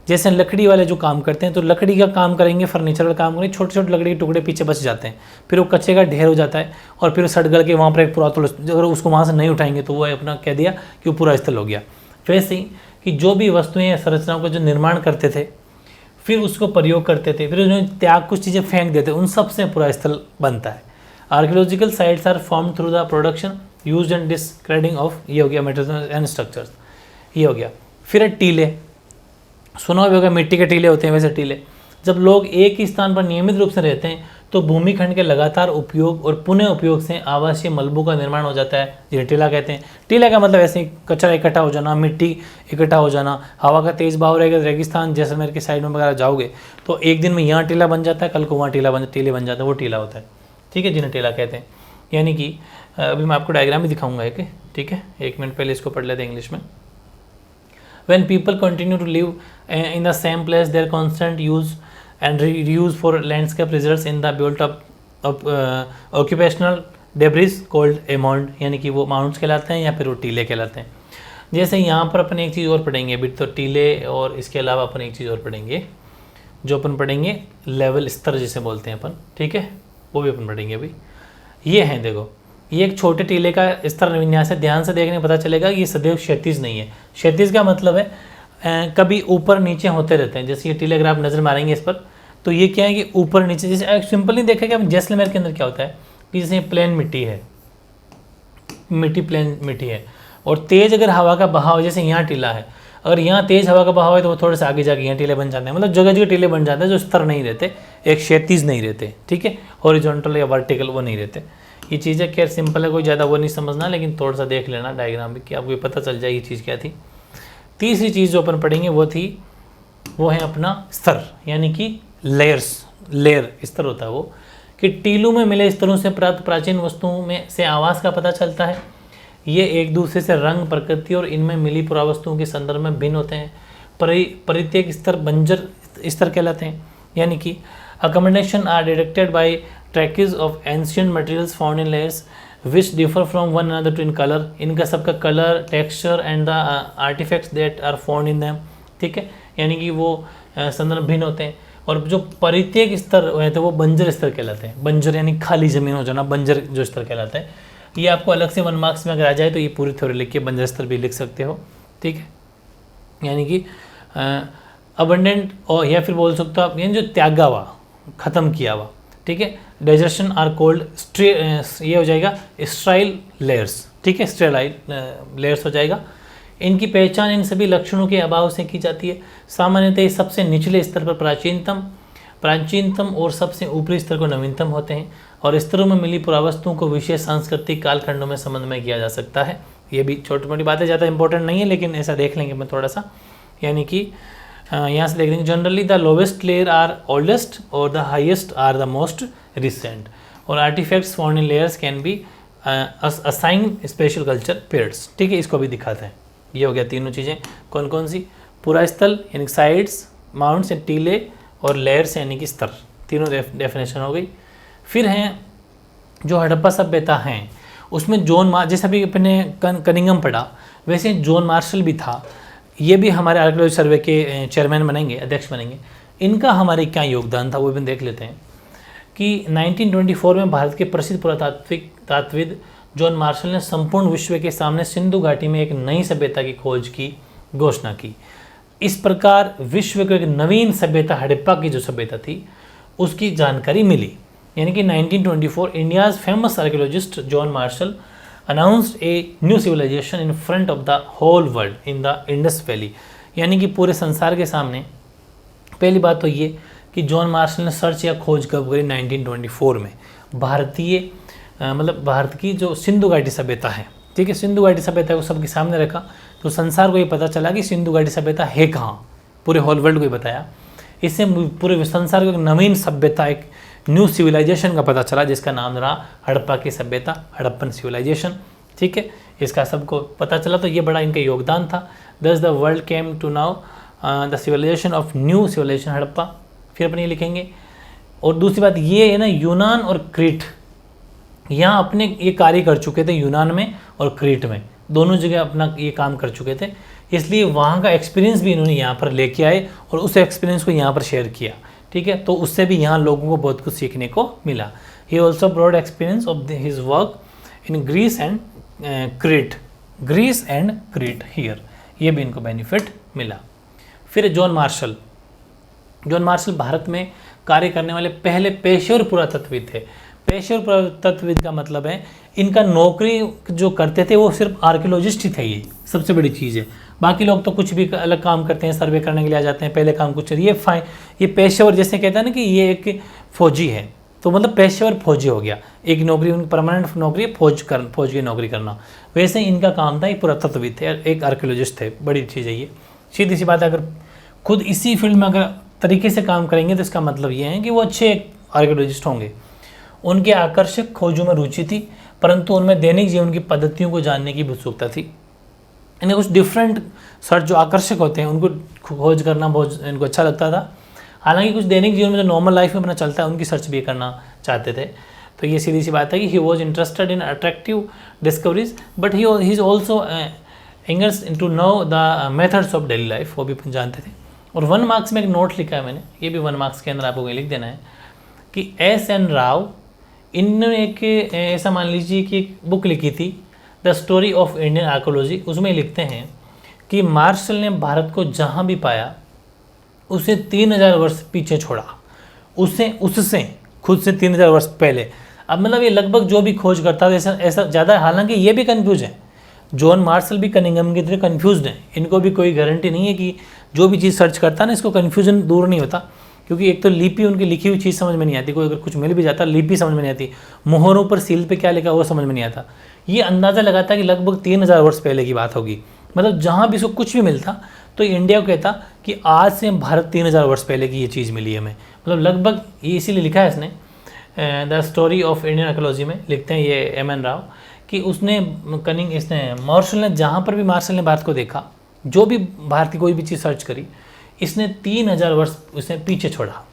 जैसे लकड़ी वाले जो काम करते हैं, तो लकड़ी का काम करेंगे, फर्नीचर का काम करेंगे, छोटे छोटे लकड़ी के टुकड़े पीछे बच जाते हैं, फिर वो कच्चे का ढेर हो जाता है, और फिर सड़ गल के वहाँ पर एक पुरातन, अगर उसको वहाँ से नहीं उठाएंगे तो वो अपना कह दिया कि वो पूरा स्थल हो गया। वैसे ही कि जो भी वस्तुएं या संरचनाओं का जो निर्माण करते थे, फिर उसको प्रयोग करते थे, फिर उन्हें त्याग कुछ चीज़ें फेंक देते, उन सब से पूरा स्थल बनता है। Archaeological sites are form through the production, use and discarding of, ये हो गया मटेरियल एंड स्ट्रक्चर्स, ये हो गया। फिर टीले, सुना होगा मिट्टी के टीले होते हैं, वैसे टीले। जब लोग एक ही स्थान पर नियमित रूप से रहते हैं तो भूमिखंड के लगातार उपयोग और पुनः उपयोग से आवासीय मलबों का निर्माण हो जाता है, जिन्हें टीला कहते हैं। टीला का मतलब ऐसे ही कचरा इकट्ठा हो जाना, मिट्टी इकट्ठा हो जाना, हवा का तेज बहाव रहेगा, रेगिस्तान जैसलमेर की साइड में वगैरह जाओगे तो एक दिन में यहाँ टीला बन जाता है, कल को वहाँ टीले बन जाता है, वो टीला होता है। ठीक है, जिन्हें टीला कहते हैं। यानी कि अभी मैं आपको डायग्राम भी दिखाऊंगा एक, ठीक है, 1 मिनट पहले इसको पढ़ लेते हैं इंग्लिश में। When people continue to live in the same place, their constant use and reuse for landscape results in the built-up of occupational debris called a mound, यानी कि वो माउंट्स कहलाते हैं या फिर वो टीले कहलाते हैं। जैसे यहाँ पर अपन एक चीज़ और पढ़ेंगे अभी, तो टीले और इसके अलावा अपन एक चीज़ और पढ़ेंगे, जो अपन पढ़ेंगे लेवल स्तर जिसे बोलते हैं अपन, ठीक है, वो भी अपन पढ़ेंगे अभी। ये हैं, देखो ये एक छोटे टीले का स्तर विन्यास है। ध्यान से देखने पता चलेगा कि ये सदैव क्षैतिज नहीं है। क्षैतिज का मतलब है कभी ऊपर नीचे होते रहते हैं। जैसे ये टीले अगर आप नज़र मारेंगे इस पर, तो ये क्या है कि ऊपर नीचे, जैसे सिंपली देखेंगे हम जैसलमेर के अंदर क्या होता है कि जैसे प्लेन मिट्टी है, प्लेन मिट्टी है, और तेज़ अगर हवा का बहाव, जैसे यहाँ टीला है, अगर यहाँ तेज़ हवा का बहाव है तो वो थोड़े से आगे जाके यहाँ टीले बन जाते हैं। मतलब जगह जगह टीले बन जाते हैं जो स्तर नहीं रहते, एक क्षैतिज नहीं रहते, ठीक है, हॉरिजॉन्टल या वर्टिकल वो नहीं रहते। ये चीज़ें खैर सिंपल है, कोई ज़्यादा वो नहीं समझना, लेकिन थोड़ा सा देख लेना डायग्राम भी कि आपको पता चल जाए ये चीज़ क्या थी। तीसरी चीज़ जो अपन पढ़ेंगे वो है अपना स्तर, यानी कि लेयर स्तर होता है वो, कि टीलों में मिले स्तरों से प्राप्त प्राचीन वस्तुओं में से आवास का पता चलता है। ये एक दूसरे से रंग, प्रकृति और इनमें मिली पुरावस्तुओं के संदर्भ में भिन्न होते हैं। परित्यक स्तर बंजर स्तर कहलाते हैं, यानी कि accommodation are detected by traces of ancient materials found in layers which differ from one another to in color। इनका सबका colour, texture and the artifacts that are found in them, ठीक है, यानी कि वो संदर्भ भिन्न होते हैं। और जो परित्यक स्तर है तो वो बंजर स्तर कहलाते हैं। बंजर यानी खाली जमीन हो जाना, बंजर जो स्तर कहलाता है। ये आपको अलग से 1 मार्क्स में अगर आ जाए तो ये पूरी थ्योरी लिख के बंजर स्तर भी लिख सकते हो, ठीक है, यानी कि अबंडेंट, और या फिर बोल सकते हो आप यानी जो त्यागा हुआ, ख़त्म किया हुआ, ठीक है। डाइजेशन आर कोल्ड ये हो जाएगा स्ट्राइल लेयर्स, ठीक है, स्ट्रेलाइल लेयर्स हो जाएगा। इनकी पहचान इन सभी लक्षणों के अभाव से की जाती है। सामान्यतः सबसे निचले स्तर पर प्राचीनतम और सबसे ऊपरी स्तर को नवीनतम होते हैं, और स्तरों में मिली पुरावस्तुओं को विशेष सांस्कृतिक कालखंडों में संबंध में किया जा सकता है। ये भी छोटी मोटी बातें, ज़्यादा इंपॉर्टेंट नहीं है, लेकिन ऐसा देख लेंगे मैं थोड़ा सा, यानी कि यहाँ से देख लेंगे। Generally the lowest layer are oldest और the highest are the most recent, और artifacts found in layers can be assign special culture periods, ठीक है, इसको भी दिखाते हैं। ये हो गया तीनों चीज़ें, कौन कौन सी, पूरा स्थल यानी साइड्स, माउंट्स या टीले, और लेयर्स यानी कि स्तर, तीनों डेफिनेशन हो गई। फिर हैं जो हड़प्पा सभ्यता हैं, उसमें जैसे अभी अपने कनिंगम पढ़ा, वैसे जॉन मार्शल भी था। ये भी हमारे आर्कियोलॉजी सर्वे के चेयरमैन बनेंगे, अध्यक्ष बनेंगे। इनका हमारे क्या योगदान था वो भी देख लेते हैं कि 1924 में भारत के प्रसिद्ध पुरातात्विद जॉन मार्शल ने संपूर्ण विश्व के सामने सिंधु घाटी में एक नई सभ्यता की खोज की घोषणा की। इस प्रकार विश्व को एक नवीन सभ्यता, हड़प्पा की जो सभ्यता थी, उसकी जानकारी मिली। यानी कि 1924 India's famous archaeologist John Marshall announced a new civilization in front of the whole world in the Indus Valley, यानी कि पूरे संसार के सामने। पहली बात तो ये कि जॉन मार्शल ने सर्च या खोज कब करी, 1924 में। भारतीय मतलब भारत की जो सिंधु घाटी सभ्यता है, ठीक है, सिंधु घाटी सभ्यता को सबके सामने रखा, तो संसार को ये पता चला कि सिंधु घाटी सभ्यता है कहाँ, पूरे होल वर्ल्ड को ही बताया। इससे पूरे संसार को एक नवीन सभ्यता, एक न्यू सिविलाइजेशन का पता चला, जिसका नाम रहा हड़प्पा की सभ्यता, हड़प्पन सिविलाइजेशन, ठीक है, इसका सबको पता चला। तो ये बड़ा इनका योगदान था। Thus the world came to now the civilization of new civilization Harappa, फिर अपन ये लिखेंगे। और दूसरी बात ये है ना, यूनान और क्रीट यहाँ अपने ये कार्य कर चुके थे, यूनान में और क्रीट में, दोनों जगह अपना ये काम कर चुके थे, इसलिए वहाँ का एक्सपीरियंस भी इन्होंने यहाँ पर लेके आए और उस एक्सपीरियंस को यहाँ पर शेयर किया, ठीक है। तो उससे भी यहाँ लोगों को बहुत कुछ सीखने को मिला। He also broad experience of his work in Greece and Crete here, ये भी इनको बेनिफिट मिला। फिर जॉन मार्शल भारत में कार्य करने वाले पहले पेशेवर पुरातत्वविद थे। पेशेवर पुरातत्वविद का मतलब है इनका नौकरी जो करते थे वो सिर्फ आर्कियोलॉजिस्ट ही थे, ये सबसे बड़ी चीज़ है। बाकी लोग तो कुछ भी अलग काम करते हैं, सर्वे करने के लिए आ जाते हैं, पहले काम कुछ, ये पेशेवर, जैसे कहते हैं ना कि ये एक फौजी है, तो मतलब पेशेवर फौजी हो गया। एक नौकरी उनकी परमानेंट नौकरी है, फौज की नौकरी करना। वैसे इनका काम था, ये पुरातत्वविद थे, एक आर्कियोलॉजिस्ट थे, बड़ी चीज़ है ये। सीधी सी बात है, अगर खुद इसी फील्ड में अगर तरीके से काम करेंगे तो इसका मतलब ये है कि वो अच्छे आर्कियोलॉजिस्ट होंगे। उनके आकर्षक खोजों में रुचि थी, परंतु उनमें दैनिक जीवन की पद्धतियों को जानने की उत्सुकता थी। इन्हें कुछ डिफरेंट सर्च जो आकर्षक होते हैं उनको खोज करना बहुत इनको अच्छा लगता था। हालांकि कुछ दैनिक जीवन में जो नॉर्मल लाइफ में अपना चलता है उनकी सर्च भी करना चाहते थे। तो ये सीधी सी बात है कि he was interested in attractive discoveries, but he is also angers in to know the methods of daily life, वो भी जानते थे। और 1 मार्क्स में एक नोट लिखा है मैंने, ये भी 1 मार्क्स के अंदर आपको लिख देना है कि S.N. राव इन्होंने एक ऐसा मान लीजिए कि एक बुक लिखी थी the story of Indian archaeology. उसमें लिखते हैं कि मार्शल ने भारत को जहाँ भी पाया उसे 3000 वर्ष पीछे छोड़ा, उससे खुद से 3000 वर्ष पहले। अब मतलब ये लगभग जो भी खोज करता था ऐसा ज़्यादा। हालांकि ये भी कन्फ्यूज है, जॉन मार्शल भी कनिंघम की तरह कन्फ्यूज हैं। इनको भी कोई गारंटी नहीं है कि जो भी चीज़ सर्च करता है ना इसको कन्फ्यूजन दूर नहीं होता, क्योंकि एक तो लिपि उनकी लिखी हुई चीज़ समझ में नहीं आती, कोई अगर कुछ मिल भी जाता लिपि समझ में नहीं आती, मोहरों पर सील पे क्या लिखा वो समझ में नहीं आता। ये अंदाज़ा लगाता कि लगभग 3000 वर्ष पहले की बात होगी। मतलब जहाँ भी इसको कुछ भी मिलता तो इंडिया को कहता कि आज से भारत 3000 वर्ष पहले की ये चीज़ मिली है हमें। मतलब लगभग ये इसीलिए लिखा है इसने the story of Indian archaeology में लिखते हैं ये M.N. राव कि इसने मार्शल ने जहाँ पर भी मार्शल ने भारत को देखा, जो भी भारत की कोई भी चीज़ सर्च करी, इसने 3000 वर्ष उसने पीछे छोड़ा।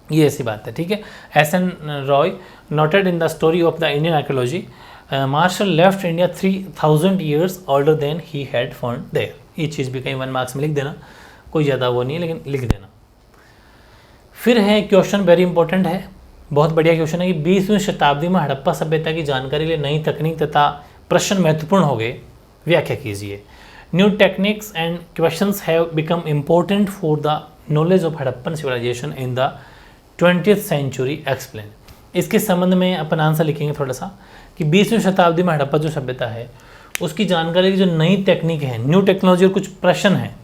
ये ऐसी बात है, ठीक है। S.N. Roy noted in the story of the Indian archaeology Marshall left India 3000 years older than he had found there. ये चीज़ भी कहीं 1 मार्क्स में लिख देना, कोई ज़्यादा वो नहीं है लेकिन लिख देना। फिर है क्वेश्चन वेरी इंपॉर्टेंट है, बहुत बढ़िया क्वेश्चन है कि 20वीं शताब्दी में हड़प्पा सभ्यता की जानकारी के लिए नई तकनीक तथा प्रश्न महत्वपूर्ण हो गए, व्याख्या कीजिए। New techniques and questions have become important for the knowledge of Harappan civilization in the 20th century, explain. इसके संबंध में अपन आंसर लिखेंगे थोड़ा सा कि 20वीं शताब्दी में हड़प्पा जो सभ्यता है उसकी जानकारी की जो नई टेक्निक है, न्यू टेक्नोलॉजी और कुछ प्रश्न हैं,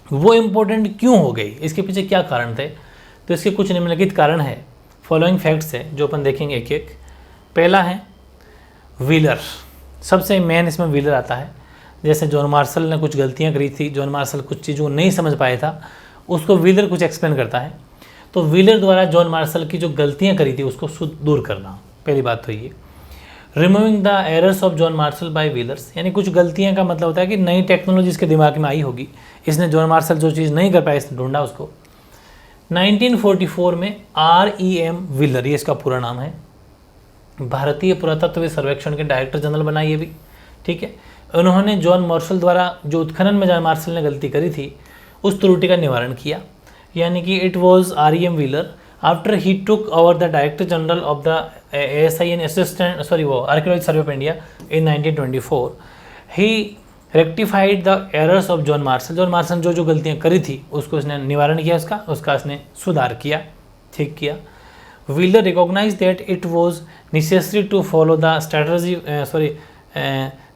वो इम्पोर्टेंट क्यों हो गई, इसके पीछे क्या कारण थे। तो इसके कुछ निम्नलिखित कारण है, फॉलोइंग फैक्ट्स है जो अपन देखेंगे एक एक। पहला है व्हीलर, सबसे मेन इसमें व्हीलर आता है। जैसे जॉन मार्शल ने कुछ गलतियां करी थी, जॉन मार्शल कुछ चीज़ों को नहीं समझ पाया था, उसको व्हीलर कुछ एक्सप्लेन करता है। तो व्हीलर द्वारा जॉन मार्शल की जो गलतियां करी थी उसको दूर करना, पहली बात तो ये। Removing the errors of John Marshall by Wheeler's, यानी कुछ गलतियां का मतलब होता है कि नई टेक्नोलॉजी इसके दिमाग में आई होगी, इसने जॉन मार्शल जो चीज़ नहीं कर पाया इसने ढूंढा उसको। 1944 में R.E.M. व्हीलर, ये इसका पूरा नाम है, भारतीय पुरातत्व सर्वेक्षण के डायरेक्टर जनरल बनाए ये भी, ठीक है। उन्होंने जॉन मार्शल द्वारा जो उत्खनन में जॉन मार्शल ने गलती करी थी उस त्रुटि का निवारण किया, यानी कि it was R.E.M. Wheeler after he took over the director general of the ASIN archaeology survey of India in 1924। He rectified the errors of John martial, John Marshall जो गलतियाँ करी थी उसको इसने निवारण किया, उसका इसने सुधार किया, ठीक किया। Wheeler recognise that it was necessary to follow the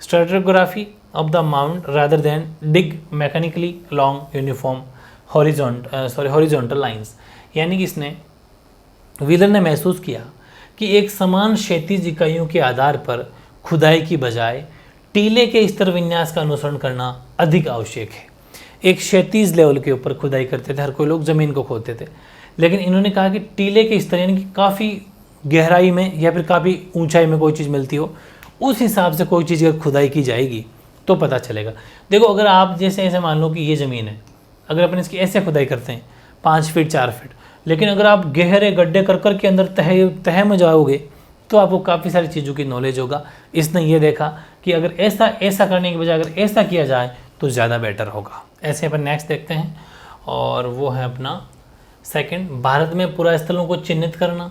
stratigraphy of the mount rather than dig mechanically long uniform horizontal lines, यानी कि इसने व्हीलर ने महसूस किया कि एक समान क्षैतिज इकाइयों के आधार पर खुदाई की बजाय टीले के स्तर विन्यास का अनुसरण करना अधिक आवश्यक है। एक क्षैतिज लेवल के ऊपर खुदाई करते थे, हर कोई लोग ज़मीन को खोदते थे, लेकिन इन्होंने कहा कि टीले के स्तर यानी कि काफ़ी गहराई में या फिर काफ़ी ऊंचाई में कोई चीज़ मिलती हो, उस हिसाब से कोई चीज़ अगर खुदाई की जाएगी तो पता चलेगा। देखो अगर आप जैसे ऐसे मान लो कि ये ज़मीन है, अगर अपन इसकी ऐसे खुदाई करते हैं 5 फीट 4 फीट, लेकिन अगर आप गहरे गड्ढे कर के अंदर तह में जाओगे तो आपको काफ़ी सारी चीज़ों की नॉलेज होगा। इसने ये देखा कि अगर ऐसा करने के बजाय अगर ऐसा किया जाए तो ज़्यादा बेटर होगा। ऐसे अपन नेक्स्ट देखते हैं, और वो है अपना सेकंड, भारत में पुरास्थलों को चिन्हित करना,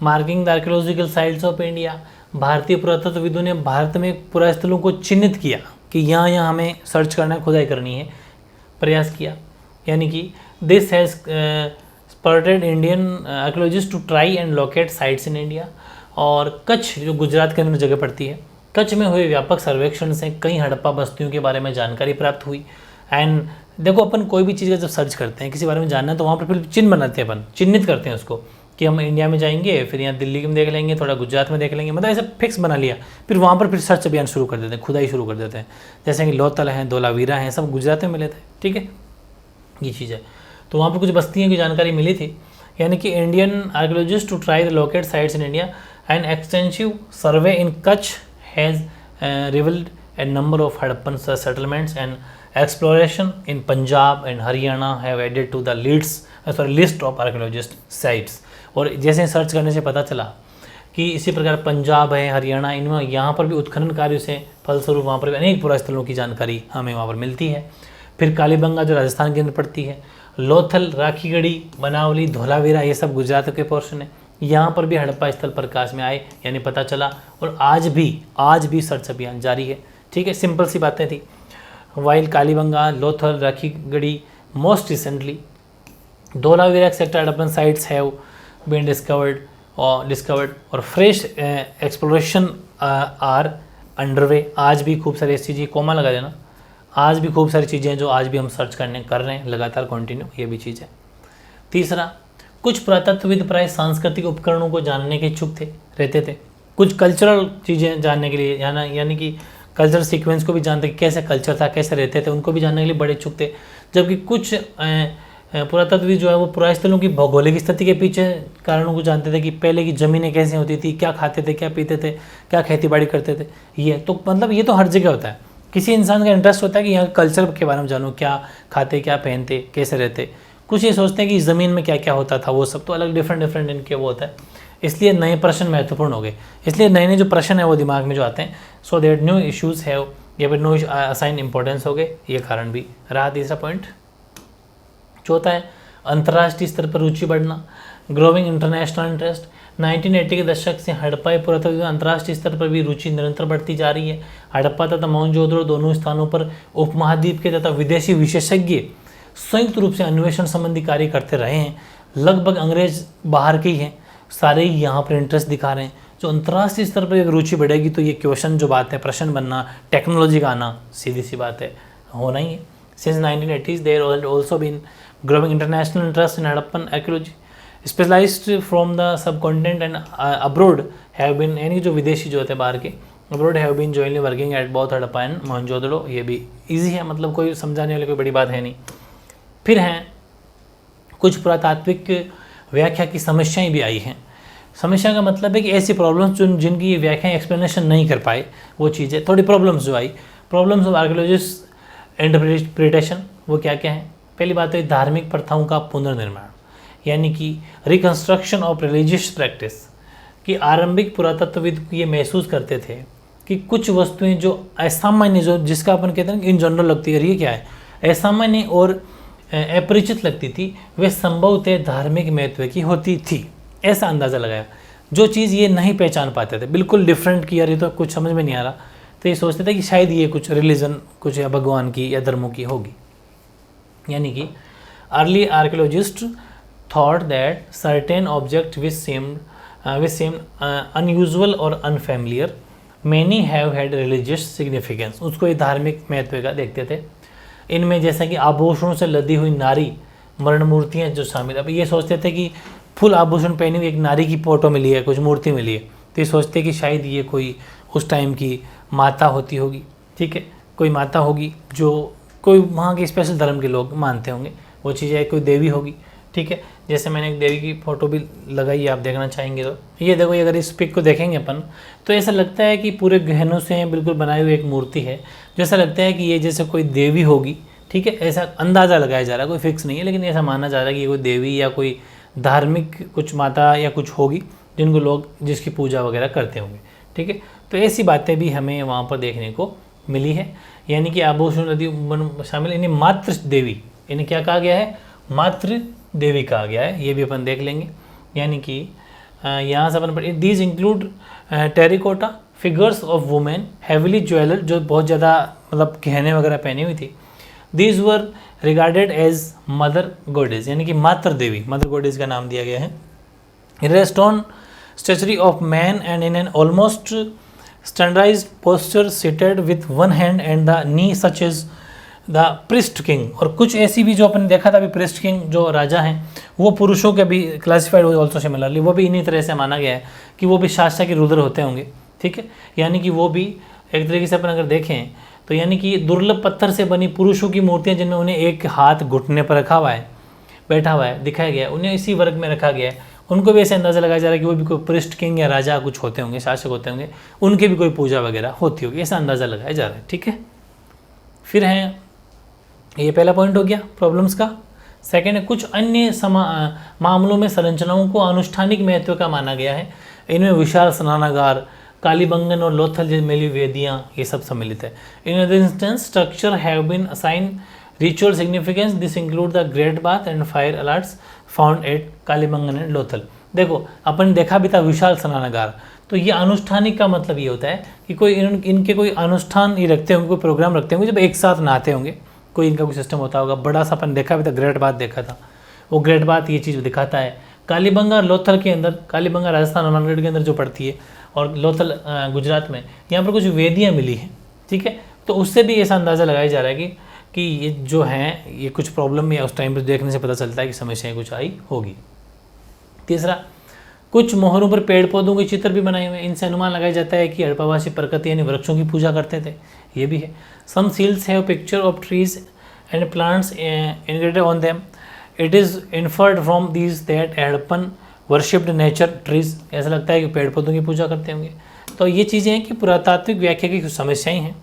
marking the archaeological sites of India. भारतीय पुरातत्वविदों ने भारत में पुरास्थलों को चिन्हित किया कि यहाँ हमें सर्च करना है, खुदाई करनी है, प्रयास किया, यानी कि this has spurred Indian archaeologist to try and locate sites in India. और कच्छ जो गुजरात के अंदर जगह पड़ती है, कच्छ में हुए व्यापक सर्वेक्षण से कई हड़प्पा बस्तियों के बारे में जानकारी प्राप्त हुई। एंड देखो अपन कोई भी चीज़ का जब सर्च करते हैं, किसी बारे में जानना है, तो वहाँ पर फिर चिन्ह बनाते हैं, अपन चिन्हित करते हैं उसको कि हम इंडिया में जाएंगे, फिर यहाँ दिल्ली में देख लेंगे, थोड़ा गुजरात में देख लेंगे, मतलब ऐसे फिक्स बना लिया, फिर वहाँ पर फिर सर्च अभियान शुरू कर देते हैं, खुदाई शुरू कर देते हैं। जैसे कि लोथल हैं, धोलावीरा हैं, सब गुजरात में मिले थे, ठीक है, ये चीज़ है। तो वहाँ पर कुछ बस्तियों की जानकारी मिली थी, यानी कि Indian archaeologist to try the locate sites in India and extensive survey in Kutch has revealed a number of Harappan settlements and exploration in Punjab and Haryana have added to the list of archaeologist sites। और जैसे search करने से पता चला कि इसी प्रकार पंजाब है, हरियाणा, इनमें यहाँ पर भी उत्खनन कार्य से फलस्वरूप वहाँ पर भी अनेक पुरास्थलों की जानकारी हमें वहाँ पर मिलती है। फिर कालीबंगा जो राजस्थान के अंदर पड़ती है, लोथल, राखीगढ़ी, बनावली, धोलावीरा, ये सब गुजरात के पोर्शन है। यहाँ पर भी हड़प्पा स्थल प्रकाश में आए यानी पता चला, और आज भी सर्च अभियान जारी है। ठीक है, सिंपल सी बातें थी। While Kalibanga, Lothal, Rakhigarhi, most recently Dholavira etcetera Harappan sites have been discovered और फ्रेश एक्सप्लोरेशन आर अंडरवे। आज भी खूब सारी ऐसी चीज़ें, कोमा लगा देना, आज भी खूब सारी चीज़ें जो आज भी हम सर्च कर रहे हैं लगातार कंटिन्यू, ये भी चीज़ है। तीसरा, कुछ पुरातत्वविद प्राय सांस्कृतिक उपकरणों को जानने के इच्छुक रहते थे। कुछ कल्चरल चीज़ें जानने के लिए, यानी कि कल्चरल सीक्वेंस को भी जानते, कैसे कल्चर था, कैसे रहते थे, उनको भी जानने के लिए बड़े इच्छुक थे। जबकि कुछ पुरातत्वविद जो है वो पुरास्थलों की भौगोलिक स्थिति के पीछे कारणों को जानते थे कि पहले की ज़मीनें कैसे होती थी, क्या खाते थे, क्या पीते थे, क्या खेती बाड़ी करते थे। ये तो मतलब ये तो हर जगह होता है। किसी इंसान का इंटरेस्ट होता है कि यहाँ कल्चर के बारे में जानूँ, क्या खाते, क्या पहनते, कैसे रहते। कुछ ये सोचते हैं कि ज़मीन में क्या क्या होता था, वो सब तो अलग डिफरेंट इनके वो होता है। इसलिए नए प्रश्न महत्वपूर्ण हो गए, इसलिए नए जो प्रश्न है वो दिमाग में जो आते हैं, सो दैट न्यू इश्यूज़ है या फिर नो असाइन इंपॉर्टेंस हो गए, ये कारण भी रहा। तीसरा पॉइंट। चौथा है अंतर्राष्ट्रीय स्तर पर रुचि बढ़ना, ग्रोविंग इंटरनेशनल इंटरेस्ट। 1980 के दशक से हड़प्पा पुरातत्व में अंतर्राष्ट्रीय स्तर पर भी रुचि निरंतर बढ़ती जा रही है। हड़प्पा तथा मोहनजोदड़ो दोनों स्थानों पर उपमहाद्वीप के तथा विदेशी विशेषज्ञ संयुक्त रूप से अन्वेषण संबंधी कार्य करते रहे हैं। लगभग अंग्रेज बाहर के ही हैं, सारे ही यहाँ पर इंटरेस्ट दिखा रहे हैं। जो अंतर्राष्ट्रीय स्तर पर एक रुचि बढ़ेगी तो ये क्वेश्चन जो बात है, प्रश्न बनना, टेक्नोलॉजी का आना, सीधी सी बात है, होना ही है। Since 1980s there also been growing international interest in Harappan archaeology specialised from the subcontinent and abroad have been, यानी जो विदेशी जो होते हैं बाहर के, abroad have been jointly working at both Harappa and Mohenjodaro. ये भी ईजी है, मतलब कोई समझाने वाली कोई बड़ी बात है नहीं। फिर हैं कुछ पुरातात्विक व्याख्या की समस्याएं भी आई हैं। समस्या का मतलब है कि ऐसी प्रॉब्लम्स जिनकी व्याख्या एक्सप्लेनेशन नहीं कर पाए, वो चीज़ें थोड़ी प्रॉब्लम्स जो आई, प्रॉब्लम्स ऑफ आर्कियोलॉजिस्ट इंटरप्रिटेशन, वो क्या क्या है। पहली बात है धार्मिक प्रथाओं का पुनर्निर्माण, यानी कि रिकंस्ट्रक्शन ऑफ रिलीजियस प्रैक्टिस। कि आरंभिक पुरातत्वविद ये महसूस करते थे कि कुछ वस्तुएं जो असामान्य, जो जिसका अपन कहते हैं इन जनरल लगती है, ये क्या है, असामान्य और अपरिचित लगती थी, वे संभवतः धार्मिक महत्व की होती थी, ऐसा अंदाज़ा लगाया। जो चीज़ ये नहीं पहचान पाते थे, बिल्कुल डिफरेंट की, यार ये तो कुछ समझ में नहीं आ रहा, तो ये सोचते थे कि शायद ये कुछ रिलीजन, कुछ या भगवान की या धर्मों की होगी। यानी कि early archaeologist thought that certain object which seemed unusual और unfamiliar many have had religious significance, उसको ये धार्मिक महत्व का देखते थे। इनमें जैसा कि आभूषणों से लदी हुई नारी मरण मूर्तियाँ जो शामिल, अब ये सोचते थे कि फुल आभूषण पहनी हुई एक नारी की फोटो मिली है, कुछ मूर्ति मिली है, तो ये सोचते कि शायद ये कोई उस टाइम की माता होती होगी। ठीक है, कोई माता होगी जो कोई वहाँ के स्पेशल धर्म के लोग मानते होंगे, वो चीज़ें कोई देवी होगी। ठीक है, जैसे मैंने एक देवी की फ़ोटो भी लगाई है, आप देखना चाहेंगे तो ये देखो, ये अगर इस पिक को देखेंगे अपन तो ऐसा लगता है कि पूरे गहनों से बिल्कुल बनाई हुई एक मूर्ति है, जैसा लगता है कि ये जैसे कोई देवी होगी। ठीक है, ऐसा अंदाज़ा लगाया जा रहा है, कोई फिक्स नहीं है, लेकिन ऐसा माना जा रहा है कि ये कोई देवी या कोई धार्मिक कुछ माता या कुछ होगी जिनको लोग जिसकी पूजा वगैरह करते होंगे। ठीक है, तो ऐसी बातें भी हमें वहाँ पर देखने को मिली है। यानी कि आभूषण नदी शामिल, इन्हें मातृ देवी, इन्हें क्या कहा गया है, मातृ देवी कहा गया है, ये भी अपन देख लेंगे। यानी कि यहाँ से अपन these include terracotta figures of women heavily jewelled, जो बहुत ज़्यादा मतलब गहने वगैरह पहनी हुई थी। These were regarded as mother goddess, यानी कि मातृ देवी, मदर गॉडेस का नाम दिया गया है। Rest on statuary of man and in an almost standardised posture seated with one hand and the knee such as the priest king. और कुछ ऐसी भी जो अपन देखा था अभी, प्रिस्ट किंग जो राजा हैं वो पुरुषों के भी क्लासिफाइड ऑल्सो सिमिलरली, वो भी इन्हीं तरह से माना गया है कि वो भी शासक के रुद्र होते होंगे। ठीक है, यानी कि वो भी एक तरीके से अपन अगर देखें तो यानी कि दुर्लभ पत्थर से बनी पुरुषों की मूर्तियां जिनमें उन्हें एक हाथ घुटने पर रखा हुआ है, बैठा हुआ है दिखाया गया है, उन्हें इसी वर्ग में रखा गया है, उनको भी ऐसे अंदाज़ा लगाया जा रहा है कि वो भी कोई पृष्ठ किंग या राजा कुछ होते होंगे, शासक होते होंगे, उनके भी कोई पूजा वगैरह होती होगी, ऐसा अंदाज़ा लगाया जा रहा है। ठीक है, फिर है ये पहला पॉइंट हो गया प्रॉब्लम्स का। सेकेंड है कुछ अन्य मामलों में संरचनाओं को अनुष्ठानिक महत्व का माना गया है। इनमें विशाल स्नानागार, कालीबंगन और लोथल जैसी मिली वेदियाँ, ये सब सम्मिलित है। In other instance structure have been assign ritual significance, this include the great bath and fire altars found at Kalibangan and Lothal. देखो अपन देखा भी था विशाल स्नानागार, तो ये अनुष्ठानिक का मतलब ये होता है कि कोई इनके कोई अनुष्ठान ये रखते होंगे, कोई प्रोग्राम रखते होंगे जब एक साथ नहाते होंगे, कोई इनका कोई सिस्टम होता होगा। बड़ा सा अपन देखा भी था, ग्रेट बाथ देखा था, वो ग्रेट बाथ ये चीज़ दिखाता है। कालीबंगा और लोथल के अंदर, कालीबंगा राजस्थान हनुमानगढ़ के अंदर जो पड़ती है और लोथल गुजरात में, यहाँ पर कुछ वेदियाँ मिली हैं। ठीक है, तो उससे भी ऐसा अंदाज़ा लगाया जा रहा है कि ये जो हैं ये कुछ प्रॉब्लम या उस टाइम पर देखने से पता चलता है कि समस्याएं कुछ आई होगी। तीसरा, कुछ मोहरों पर पेड़ पौधों के चित्र भी बनाए हुए हैं, इनसे अनुमान लगाया जाता है कि हड़प्पावासी प्रकृति यानी वृक्षों की पूजा करते थे, ये भी है। Some seals have picture of trees and plants engraved on them, it is inferred from these that Harappan worshipped nature trees, ऐसा लगता है कि पेड़ पौधों की पूजा करते होंगे। तो ये चीज़ें हैं कि पुरातात्विक व्याख्या की कुछ समस्याएं हैं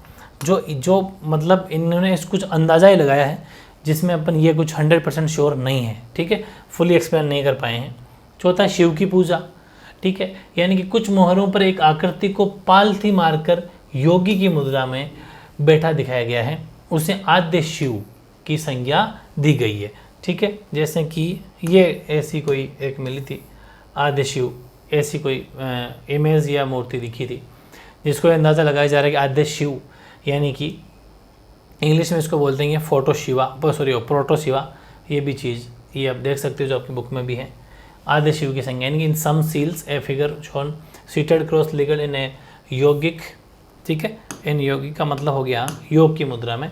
जो मतलब इन्होंने कुछ अंदाज़ा ही लगाया है, जिसमें अपन ये कुछ 100% श्योर नहीं है। ठीक है, फुली एक्सप्लेन नहीं कर पाए हैं। चौथा, शिव की पूजा। ठीक है, यानी कि कुछ मोहरों पर एक आकृति को पालथी मारकर योगी की मुद्रा में बैठा दिखाया गया है, उसे आद्य शिव की संज्ञा दी गई है। ठीक है, जैसे कि ये ऐसी कोई एक मिली थी आद्य शिव, ऐसी कोई इमेज या मूर्ति दिखी थी, जिसको अंदाज़ा लगाया जा रहा है कि आद्य शिव यानी कि इंग्लिश में इसको बोलते हैं फोटो शिवा, प्रोटो शिवा, ये भी चीज़ ये आप देख सकते हो जो आपकी बुक में भी है। आद्य शिव की संज्ञा यानी कि in some seals a figure shown seated cross legged in a yogic. ठीक है, इन योगिक का मतलब हो गया योग की मुद्रा में।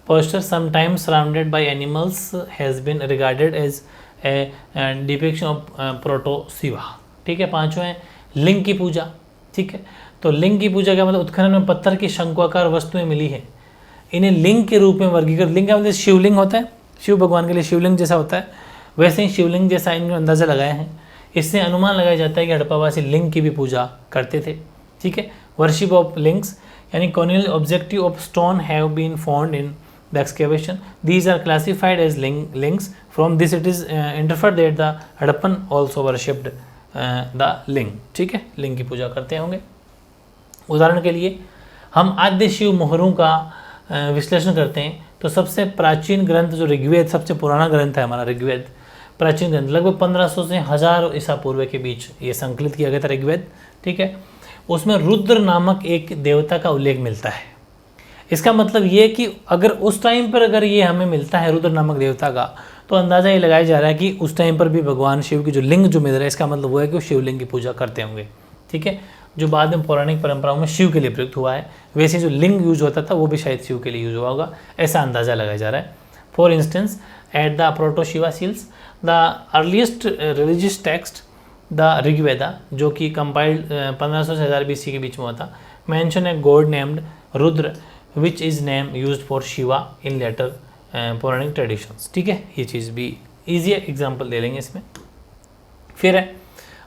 Posture sometimes surrounded by animals has been regarded as a depiction of proto Shiva. ठीक है, पांचवें है लिंग की पूजा। ठीक है, तो लिंग की पूजा का मतलब उत्खनन में पत्थर की शंक्वाकार वस्तुएं मिली है, इन्हें लिंग के रूप में वर्गीकृत। लिंग का मतलब शिवलिंग होता है, शिव भगवान के लिए शिवलिंग जैसा होता है, वैसे ही शिवलिंग जैसा इन्होंने अंदाज़ा लगाया है। इससे अनुमान लगाया जाता है कि हड़प्पावासी लिंग की भी पूजा करते थे। ठीक है, वर्शिप ऑफ लिंग्स यानी conical objective of stone have been found in the excavation, these are classified as lings, from this it is inferred that the Harappan also worshipped the ling. ठीक है, लिंग की पूजा करते होंगे। उदाहरण के लिए हम आद्य शिव मोहरों का विश्लेषण करते हैं तो सबसे प्राचीन ग्रंथ जो ऋग्वेद, सबसे पुराना ग्रंथ है हमारा ऋग्वेद, प्राचीन ग्रंथ लगभग 1500 से 1000 ईसा पूर्व के बीच ये संकलित किया गया था ऋग्वेद। ठीक है, उसमें रुद्र नामक एक देवता का उल्लेख मिलता है। इसका मतलब ये कि अगर उस टाइम पर अगर ये हमें मिलता है रुद्र नामक देवता का, तो अंदाज़ा ये लगाया जा रहा है कि उस टाइम पर भी भगवान शिव की जो लिंग जो मिल रहा है, इसका मतलब वो है कि वो शिवलिंग की पूजा करते होंगे। ठीक है, जो बाद में पौराणिक परंपराओं में शिव के लिए प्रयुक्त हुआ है, वैसे जो लिंग यूज होता था वो भी शायद शिव के लिए यूज हुआ होगा, ऐसा अंदाज़ा लगाया जा रहा है। For instance at the proto Shiva seals the earliest religious text the Rigveda, जो कि कंपाइल्ड 1500 से 1000 BC के बीच में हुआ था, mention a god named Rudra which is name use for Shiva in later Pauranik traditions. ठीक है, ये चीज़ भी ईजी एग्जाम्पल दे लेंगे इसमें। फिर है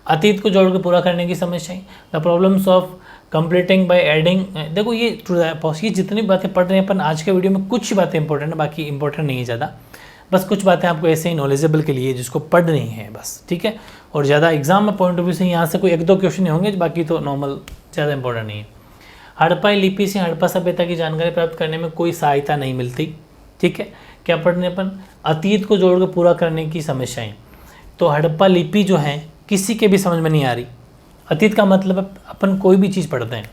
अतीत को जोड़कर पूरा करने की समस्याएं, the problems of completing by adding. देखो ये जितनी बातें पढ़ रहे हैं अपन आज के वीडियो में, कुछ ही बातें इंपॉर्टेंट है, बाकी इंपॉर्टेंट नहीं है ज़्यादा, बस कुछ बातें आपको ऐसे ही नॉलेजेबल के लिए जिसको पढ़नी है बस। ठीक है, और ज़्यादा एग्जाम में पॉइंट ऑफ व्यू से यहाँ से कोई 1-2 क्वेश्चन होंगे, बाकी तो नॉर्मल ज़्यादा इंपॉर्टेंट नहीं है। हड़प्पाई लिपि से हड़प्पा सभ्यता की जानकारी प्राप्त करने में कोई सहायता नहीं मिलती। ठीक है, क्या पढ़ने अपन अतीत को जोड़कर पूरा करने की समस्याएं, तो हड़प्पा लिपि जो है किसी के भी समझ में नहीं आ रही। अतीत का मतलब अपन कोई भी चीज़ पढ़ते हैं,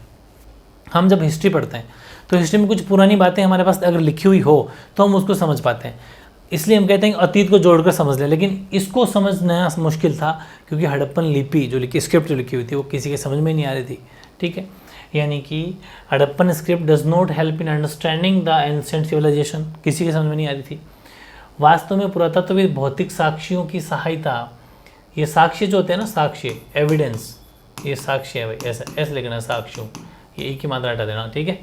हम जब हिस्ट्री पढ़ते हैं तो हिस्ट्री में कुछ पुरानी बातें हमारे पास अगर लिखी हुई हो तो हम उसको समझ पाते हैं, इसलिए हम कहते हैं कि अतीत को जोड़कर समझ लें। लेकिन इसको समझना मुश्किल था क्योंकि हड़प्पन लिपि जो लिखी, स्क्रिप्ट जो लिखी हुई थी, वो किसी के समझ में नहीं आ रही थी। ठीक है, यानी कि Harappan script does not help in understanding the ancient civilisation, किसी के समझ में नहीं आ रही थी। वास्तव में पुरातत्वविद भौतिक साक्ष्यों की सहायता, ये साक्ष्य जो होते हैं ना, साक्ष्य एविडेंस, ये साक्ष्य है भाई, ऐसे लिखना साक्ष्यों, ये एक ही मात्रा हटा देना। ठीक है,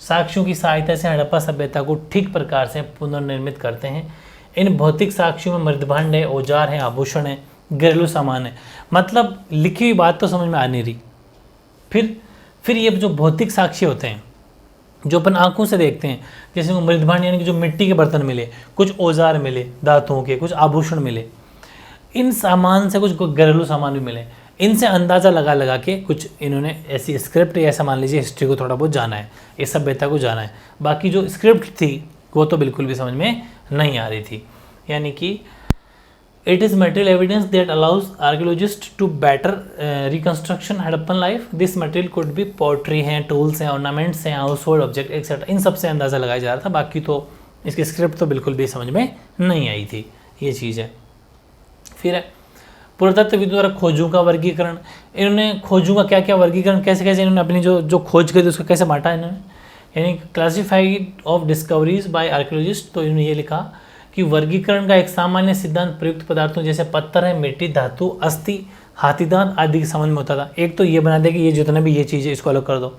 साक्ष्यों की सहायता से हड़प्पा सभ्यता को ठीक प्रकार से पुनर्निर्मित करते हैं। इन भौतिक साक्ष्यों में मृदभांड है, औजार है, आभूषण है, घरेलू सामान है। मतलब लिखी हुई बात तो समझ में आ नहीं रही। फिर ये जो भौतिक साक्ष्य होते हैं जो अपन आंखों से देखते हैं, जैसे वो मृदभांड यानी कि जो मिट्टी के बर्तन मिले, कुछ औजार मिले धातुओं के, कुछ आभूषण मिले, इन सामान से कुछ घरेलू सामान भी मिले, इनसे अंदाज़ा लगा लगा के कुछ इन्होंने ऐसी स्क्रिप्ट या ऐसा मान लीजिए हिस्ट्री को थोड़ा बहुत जाना है, इस सभ्यता को जाना है। बाकी जो स्क्रिप्ट थी वो तो बिल्कुल भी समझ में नहीं आ रही थी। यानी कि it is material evidence that allows archaeologist to better reconstruction Harappan life. This material could be pottery हैं, टूल्स हैं, ऑर्नामेंट्स हैं, हाउस होल्ड ऑब्जेक्ट एक्सेट्रा, इन सब से अंदाज़ा लगाया जा रहा था। बाकी तो इसकी स्क्रिप्ट तो बिल्कुल भी समझ में नहीं आई थी, ये चीज़ है। फिर है पुरातत्वविदों द्वारा खोजों का वर्गीकरण। इन्होंने खोजों का क्या क्या वर्गीकरण, कैसे कैसे इन्होंने अपनी जो खोज करी उसको कैसे बांटा इन्होंने, यानी classified of discoveries by archaeologist. तो इन्होंने ये लिखा कि वर्गीकरण का एक सामान्य सिद्धांत प्रयुक्त पदार्थों जैसे पत्थर है, मिट्टी, धातु, अस्थि, हाथीदांत आदि के समझ में होता था। एक तो ये बना दे कि ये जितना भी ये चीज़ है इसको अलग कर दो।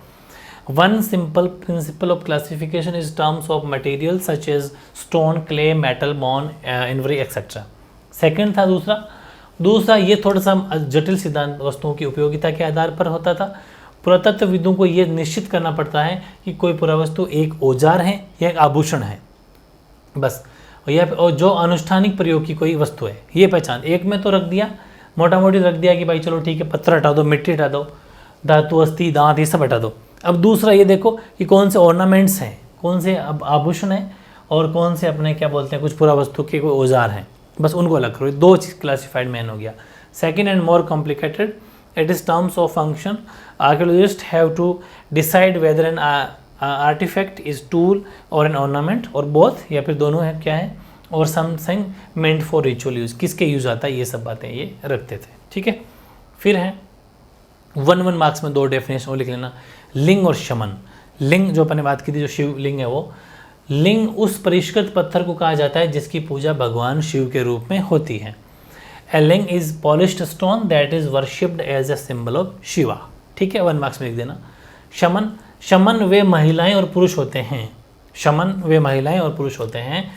One simple principle of classification is terms of material such as stone, clay, metal, bone, ivory etcetera. Second था दूसरा ये थोड़ा सा जटिल सिद्धांत वस्तुओं की उपयोगिता के आधार पर होता था। पुरातत्वविदों को ये निश्चित करना पड़ता है कि कोई पुरावस्तु एक औजार है या एक आभूषण है, बस, और जो अनुष्ठानिक प्रयोग की कोई वस्तु है ये पहचान। एक में तो रख दिया, मोटा मोटी रख दिया कि भाई चलो ठीक है, पत्थर हटा दो, मिट्टी हटा दो, धातु, अस्थि, दांत, ये सब हटा दो। अब दूसरा ये देखो कि कौन से ऑर्नामेंट्स हैं, कौन से आभूषण हैं, और कौन से अपने क्या बोलते हैं कुछ पुरावस्तु के कोई औजार हैं, बस उनको अलग करो। दो चीज़ क्लासिफाइड मैन हो गया। Second and more complicated, it is terms of function. Archaeologists have to decide whether an artefact is tool और एन ऑर्नामेंट, और बोथ, या फिर दोनों है क्या है, और something meant for ritual use, किसके यूज आता है, ये सब बातें ये रखते थे। ठीक है, फिर है 1 मार्क्स में 2 डेफिनेशन वो लिख लेना। लिंग और शमन। लिंग जो अपन ने बात की थी, जो शिव लिंग है, वो लिंग उस परिष्कृत पत्थर को कहा जाता है जिसकी पूजा भगवान शिव के रूप में होती है। A linga is polished stone that is worshipped as a symbol of Shiva. ठीक है, 1 मार्क्स में लिख देना। शमन, शमन वे महिलाएं और पुरुष होते हैं, शमन वे महिलाएं और पुरुष होते हैं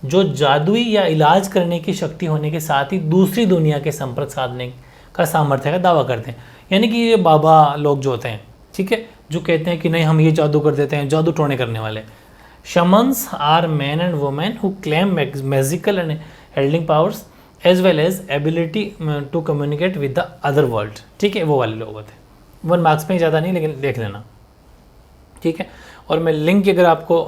जो जादुई या इलाज करने की शक्ति होने के साथ ही दूसरी दुनिया के संपर्क साधने का सामर्थ्य का दावा करते हैं। यानी कि ये बाबा लोग जो होते हैं, ठीक है, जो कहते हैं कि नहीं हम ये जादू कर देते हैं, जादू टोने करने वाले। Shamans are men and women who claim magical and healing powers as well as ability to communicate with the other world। ठीक है, वो वाले लोग होते हैं। 1 मार्क्स में ज़्यादा नहीं, लेकिन देख लेना। ठीक है, और मैं लिंक की अगर आपको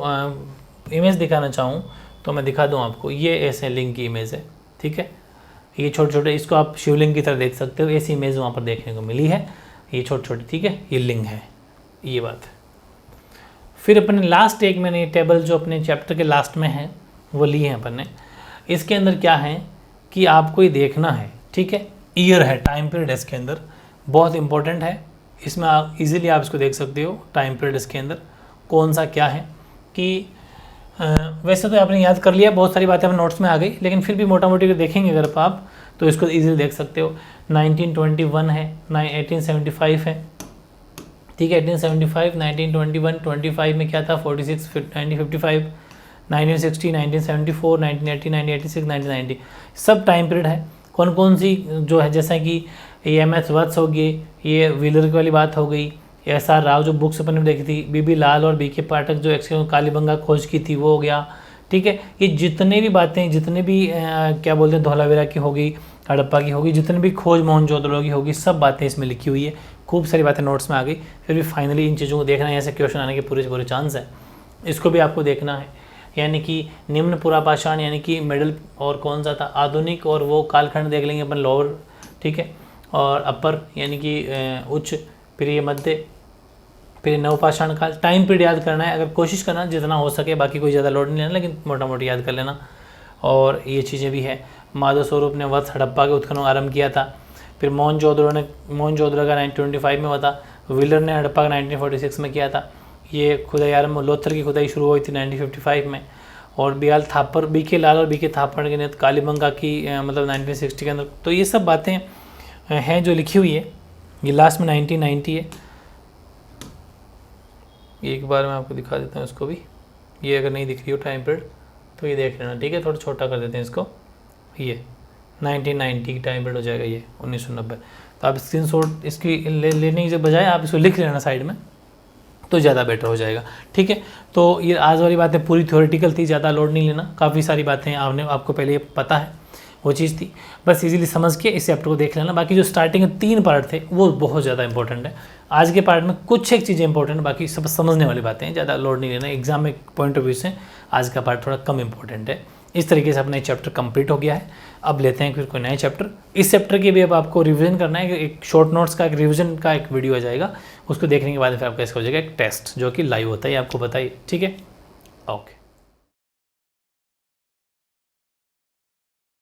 इमेज दिखाना चाहूँ तो मैं दिखा दूँ आपको। ये ऐसे लिंक की इमेज है। ठीक है, ये छोटे छोटे, इसको आप शिवलिंग की तरह देख सकते हो। ऐसी इमेज वहाँ पर देखने को मिली है, ये छोटे छोटे। ठीक है, ये लिंग है, ये बात है। फिर अपने लास्ट एक मैंने टेबल जो अपने चैप्टर के लास्ट में है वो ली है अपन ने। इसके अंदर क्या है कि आपको ये देखना है, ठीक है, ईयर है, टाइम पीरियड है इसके अंदर, बहुत इंपॉर्टेंट है। इसमें आप इजीली आप इसको देख सकते हो, टाइम पीरियड इसके अंदर कौन सा क्या है। कि वैसे तो आपने याद कर लिया, बहुत सारी बातें अपने नोट्स में आ गई, लेकिन फिर भी मोटा मोटी देखेंगे अगर आप तो इसको ईजिली देख सकते हो। 1921 है, 1875 है, ठीक है, 1875, 1921, 25 में क्या था, 46, 1955, 1960, 1974, 1980, 1986, 1990, सब टाइम पीरियड है। कौन कौन सी जो है, जैसा कि ये एम.एस. वत्स हो गई, ये व्हीलर वाली बात हो गई, एस.आर. राव जो बुक्स अपन ने देखी थी, बी.बी. लाल और बी.के. पाठक जो एक्सक्यूज कालीबंगा खोज की थी वो हो गया। ठीक है, ये जितने भी बातें, जितने भी क्या बोलते हैं, धौलावीरा की होगी, हड़प्पा की होगी, जितने भी खोज मोहनजोदड़ो की होगी, सब बातें इसमें लिखी हुई है। खूब सारी बातें नोट्स में आ गई। फिर भी फाइनली इन चीज़ों को देखना है, ऐसे क्वेश्चन आने के पूरे चांस है, इसको भी आपको देखना है। यानी कि निम्न पुरापाषाण यानी कि मिडल, और कौन सा था आधुनिक, और वो कालखंड देख लेंगे अपन लोअर, ठीक है, और अपर यानी कि उच्च, फिर ये मध्य, फिर नवपाषाण काल। टाइम पीरियड याद करना है, अगर कोशिश करना जितना हो सके, बाकी कोई ज़्यादा लोड नहीं लेना, लेकिन मोटा मोटी याद कर लेना। और ये चीज़ें भी है। माधव स्वरूप ने वत्स हड़प्पा के उत्खनन आरंभ किया था। फिर मोहनजोदड़ो का 1925 में हुआ था। व्हीलर ने हड़प्पा का 1946 में किया था। ये खुदाई आरंभ, लोथर की खुदाई शुरू हुई थी 1955 में। और बियाल थापर, बी.के. लाल और बी.के. थापर के नेतृत्व कालीबंगा की मतलब 1960 के अंदर। तो ये सब बातें हैं जो लिखी हुई है। ये लास्ट में 1990 है। एक बार मैं आपको दिखा देता हूँ इसको भी, ये अगर नहीं दिख रही हो टाइम पीरियड तो ये देख लेना, ठीक है। थोड़ा छोटा कर देते हैं इसको, ये 1990 टाइम पीरियड हो जाएगा, ये 1990। तो आप स्क्रीनशॉट इसकी लेने की बजाय आप इसको लिख लेना साइड में, तो ज़्यादा बेटर हो जाएगा, ठीक है। तो ये आज वाली बातें पूरी थ्योरेटिकल थी, ज़्यादा लोड नहीं लेना, काफ़ी सारी बातें आपको पहले पता है वो चीज़ थी, बस इजीली समझ के इस चैप्टर को देख लेना। बाकी जो स्टार्टिंग के 3 पार्ट थे वो बहुत ज़्यादा इंपॉर्टेंट है। आज के पार्ट में कुछ एक चीज़ें इंपॉर्टेंट है, बाकी सब समझने वाली बातें हैं, ज़्यादा लोड नहीं लेना। एग्जाम में पॉइंट ऑफ व्यू से आज का पार्ट थोड़ा कम इंपॉर्टेंट है। इस तरीके से अपना चैप्टर कंप्लीट हो गया है। अब लेते हैं फिर कोई नया चैप्टर। इस चैप्टर के भी अब आपको रिवीजन करना है, एक शॉर्ट नोट्स का एक रिवीजन का एक वीडियो आ जाएगा, उसको देखने के बाद फिर आपका इसका हो जाएगा एक टेस्ट जो कि लाइव होता है, आपको बताइए, ठीक है। ओके।